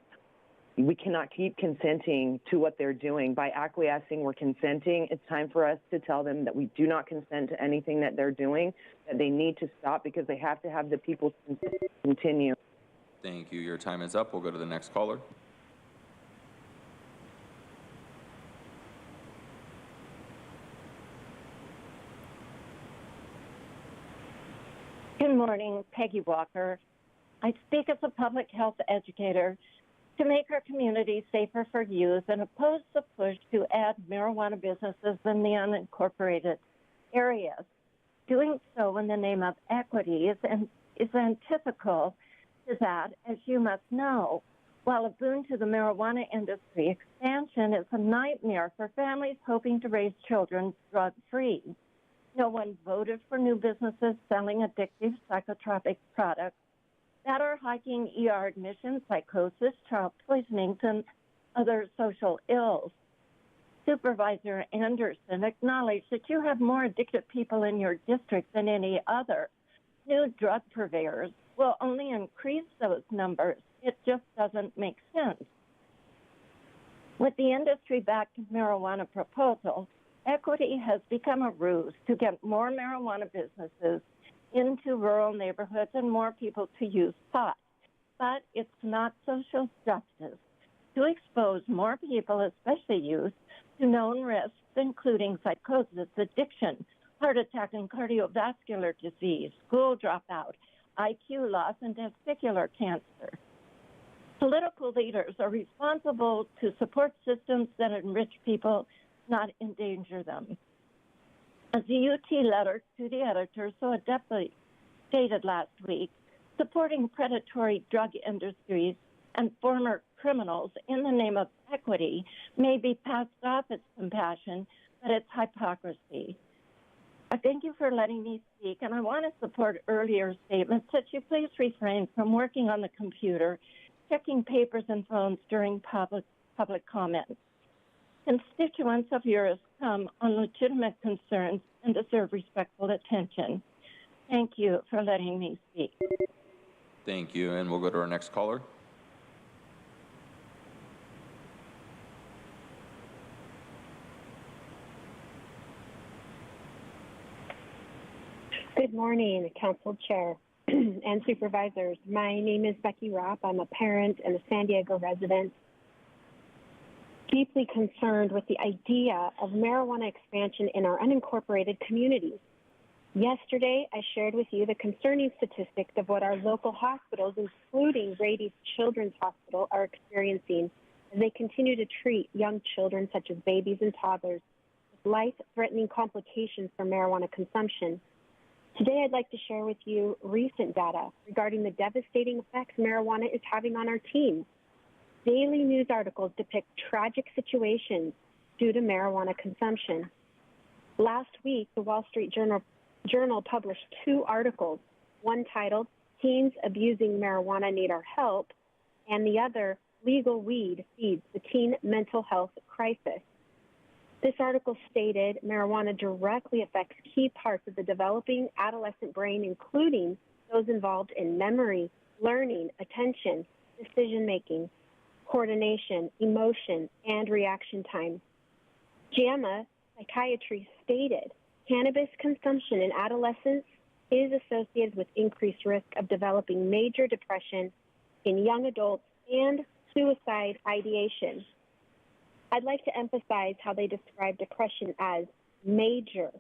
we cannot keep consenting to what they're doing. By acquiescing, we're consenting. It's time for us to tell them that we do not consent to anything that they're doing, that they need to stop, because they have to have the people's consent to continue. Thank you. Your time is up. We'll go to the next caller. Good morning, Peggy Walker. I speak as a public health educator to make our community safer for youth and oppose the push to add marijuana businesses in the unincorporated areas. Doing so in the name of equity is antithetical to that, as you must know. While a boon to the marijuana industry, expansion is a nightmare for families hoping to raise children drug-free. No one voted for new businesses selling addictive psychotropic products that are hiking ER admissions, psychosis, child poisonings, and other social ills. Supervisor Anderson acknowledged that you have more addicted people in your district than any other. New drug purveyors will only increase those numbers. It just doesn't make sense. With the industry-backed marijuana proposal, equity has become a ruse to get more marijuana businesses into rural neighborhoods and more people to use pot. But it's not social justice to expose more people, especially youth, to known risks, including psychosis, addiction, heart attack, and cardiovascular disease, school dropout, IQ loss, and testicular cancer. Political leaders are responsible to support systems that enrich people, not endanger them. As the UT letter to the editor so adeptly stated last week, supporting predatory drug industries and former criminals in the name of equity may be passed off as compassion, but it's hypocrisy. I thank you for letting me speak, and I want to support earlier statements that you please refrain from working on the computer, checking papers and phones during public comments. Constituents of yours come on legitimate concerns and deserve respectful attention. Thank you for letting me speak. Thank you, and we'll go to our next caller. Good morning, Council Chair and Supervisors. My name is Becky Rapp. I'm a parent and a San Diego resident, deeply concerned with the idea of marijuana expansion in our unincorporated communities. Yesterday, I shared with you the concerning statistics of what our local hospitals, including Rady's Children's Hospital, are experiencing as they continue to treat young children, such as babies and toddlers, with life-threatening complications from marijuana consumption. Today, I'd like to share with you recent data regarding the devastating effects marijuana is having on our teens. Daily news articles depict tragic situations due to marijuana consumption. Last week, the Wall Street Journal published 2 articles, one titled, Teens Abusing Marijuana Need Our Help, and the other, Legal Weed Feeds the Teen Mental Health Crisis. This article stated marijuana directly affects key parts of the developing adolescent brain, including those involved in memory, learning, attention, decision-making, coordination, emotion, and reaction time. JAMA Psychiatry stated cannabis consumption in adolescence is associated with increased risk of developing major depression in young adults and suicide ideation. I'd like to emphasize how they describe depression as major.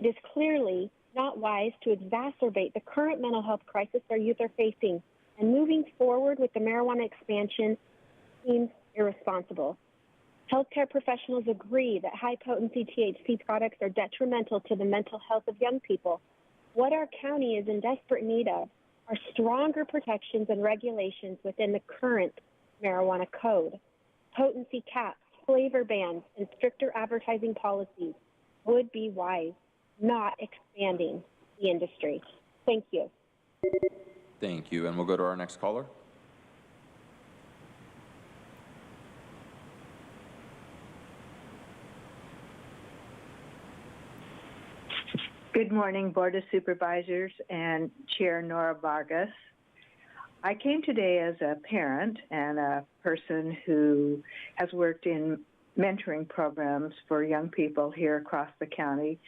It is clearly not wise to exacerbate the current mental health crisis our youth are facing, and moving forward with the marijuana expansion seems irresponsible. Healthcare professionals agree that high-potency THC products are detrimental to the mental health of young people. What our county is in desperate need of are stronger protections and regulations within the current marijuana code. Potency caps, flavor bans, and stricter advertising policies would be wise, not expanding the industry. Thank you. Thank you, and we'll go to our next caller. Good morning, Board of Supervisors and Chair Nora Vargas. I came today as a parent and a person who has worked in mentoring programs for young people here across the county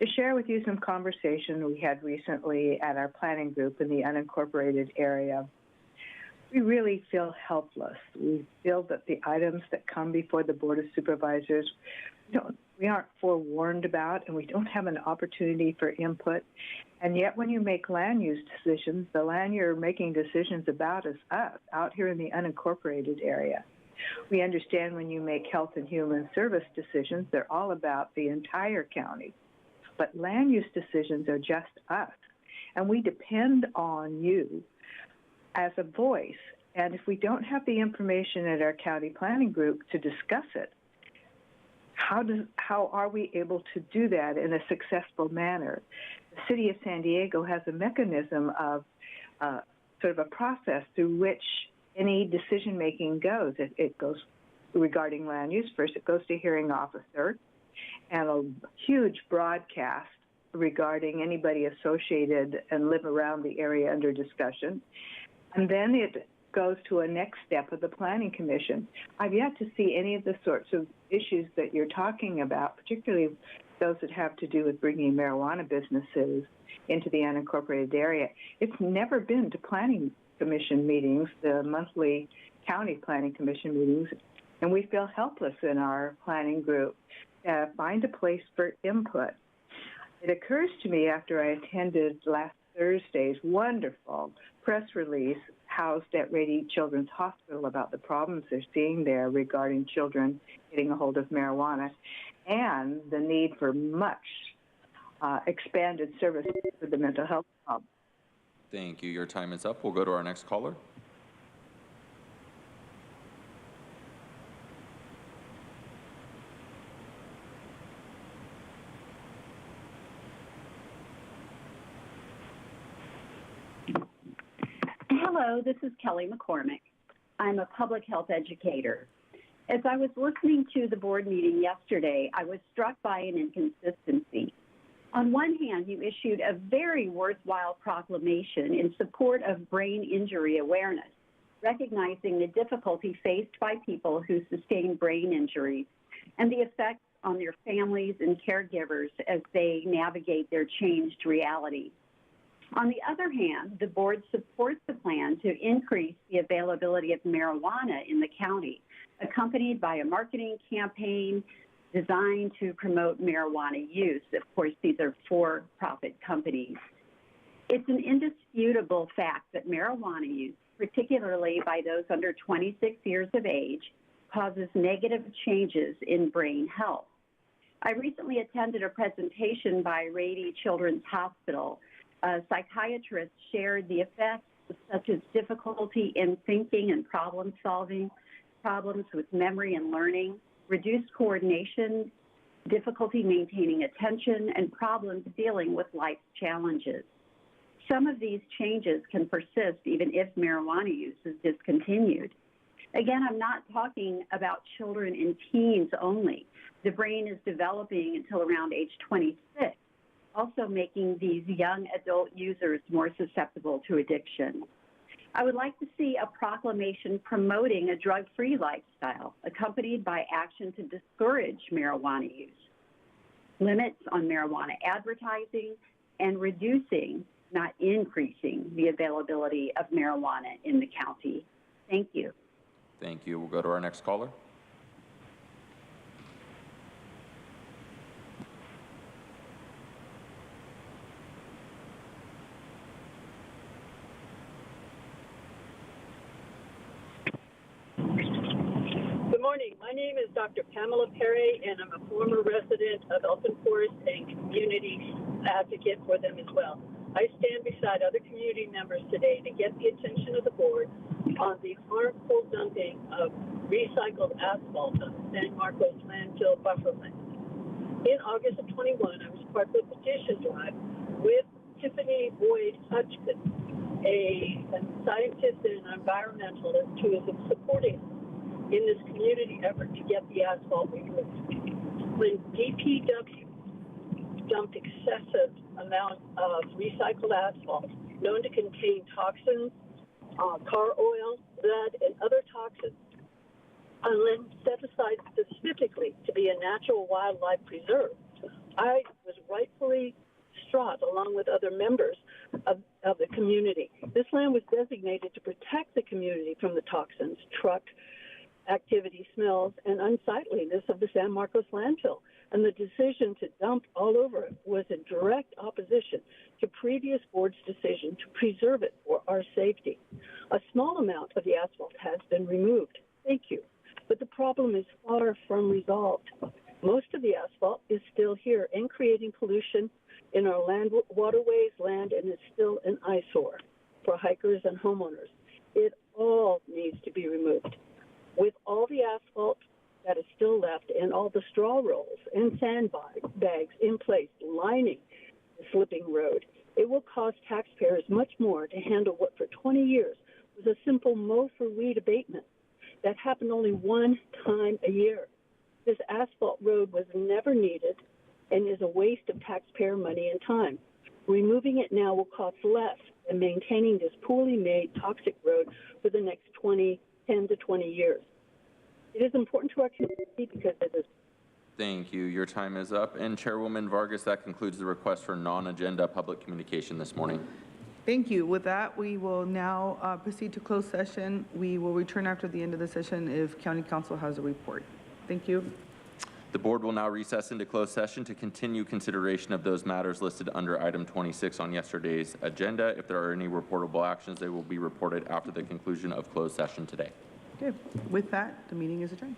to share with you some conversation we had recently at our planning group in the unincorporated area. We really feel helpless. We feel that the items that come before the Board of Supervisors don't we aren't forewarned about, and we don't have an opportunity for input. And yet when you make land use decisions, the land you're making decisions about is us out here in the unincorporated area. We understand when you make health and human service decisions, they're all about the entire county. But land use decisions are just us. And we depend on you as a voice. And if we don't have the information at our county planning group to discuss it, how are we able to do that in a successful manner? The city of San Diego has a mechanism of sort of a process through which any decision-making goes. It goes regarding land use. First, it goes to hearing officer and a huge broadcast regarding anybody associated and live around the area under discussion. And then it goes to a next step of the Planning Commission. I've yet to see any of the sorts of issues that you're talking about, particularly those that have to do with bringing marijuana businesses into the unincorporated area. It's never been to Planning Commission meetings, the monthly county Planning Commission meetings, and we feel helpless in our planning group to find a place for input. It occurs to me after I attended last Thursday's wonderful press release housed at Rady Children's Hospital about the problems they're seeing there regarding children getting a hold of marijuana and the need for much expanded services for the mental health problem. Thank you. Your time is up. We'll go to our next caller. Hello, this is Kelly McCormick. I'm a public health educator. As I was listening to the board meeting yesterday, I was struck by an inconsistency. On one hand, you issued a very worthwhile proclamation in support of brain injury awareness, recognizing the difficulty faced by people who sustain brain injuries and the effects on their families and caregivers as they navigate their changed reality. On the other hand, the board supports the plan to increase the availability of marijuana in the county, accompanied by a marketing campaign designed to promote marijuana use. Of course, these are for-profit companies. It's an indisputable fact that marijuana use, particularly by those under 26 years of age, causes negative changes in brain health. I recently attended a presentation by Rady Children's Hospital. A psychiatrist shared the effects such as difficulty in thinking and problem solving, problems with memory and learning, reduced coordination, difficulty maintaining attention, and problems dealing with life's challenges. Some of these changes can persist even if marijuana use is discontinued. Again, I'm not talking about children and teens only. The brain is developing until around age 26. Also making these young adult users more susceptible to addiction. I would like to see a proclamation promoting a drug-free lifestyle, accompanied by action to discourage marijuana use, limits on marijuana advertising, and reducing, not increasing, the availability of marijuana in the county. Thank you. Thank you. We'll go to our next caller. Good morning. My name is Dr. Pamela Perry, and I'm a former resident of Elton Forest and community advocate for them as well. I stand beside other community members today to get the attention of the board on the harmful dumping of recycled asphalt on the San Marcos landfill buffer land. In August of 21, I was part of a petition drive with Tiffany Boyd Hutchins, a scientist and an environmentalist who is supporting in this community effort to get the asphalt removed. When DPW dumped excessive amount of recycled asphalt known to contain toxins, car oil, lead, and other toxins, and then set aside specifically to be a natural wildlife preserve, I was rightfully distraught along with other members of the community. This land was designated to protect the community from the toxins trucked activity, smells, and unsightliness of the San Marcos landfill. And the decision to dump all over it was in direct opposition to previous board's decision to preserve it for our safety. A small amount of the asphalt has been removed. Thank you. But the problem is far from resolved. Most of the asphalt is still here and creating pollution in our land, waterways, land, and it's still an eyesore for hikers and homeowners. It all needs to be removed. With all the asphalt that is still left and all the straw rolls and sandbags in place lining the slipping road, it will cost taxpayers much more to handle what for 20 years was a simple mow for weed abatement that happened only one time a year. This asphalt road was never needed and is a waste of taxpayer money and time. Removing it now will cost less than maintaining this poorly made, toxic road for the next 10 to 20 years. It is important to our community because it is. Thank you. Your time is up. And Chairwoman Vargas, that concludes the request for non-agenda public communication this morning. Thank you. With that, we will now proceed to closed session. We will return after the end of the session if County Council has a report. Thank you. The board will now recess into closed session to continue consideration of those matters listed under item 26 on yesterday's agenda. If there are any reportable actions, they will be reported after the conclusion of closed session today. Okay. With that, the meeting is adjourned.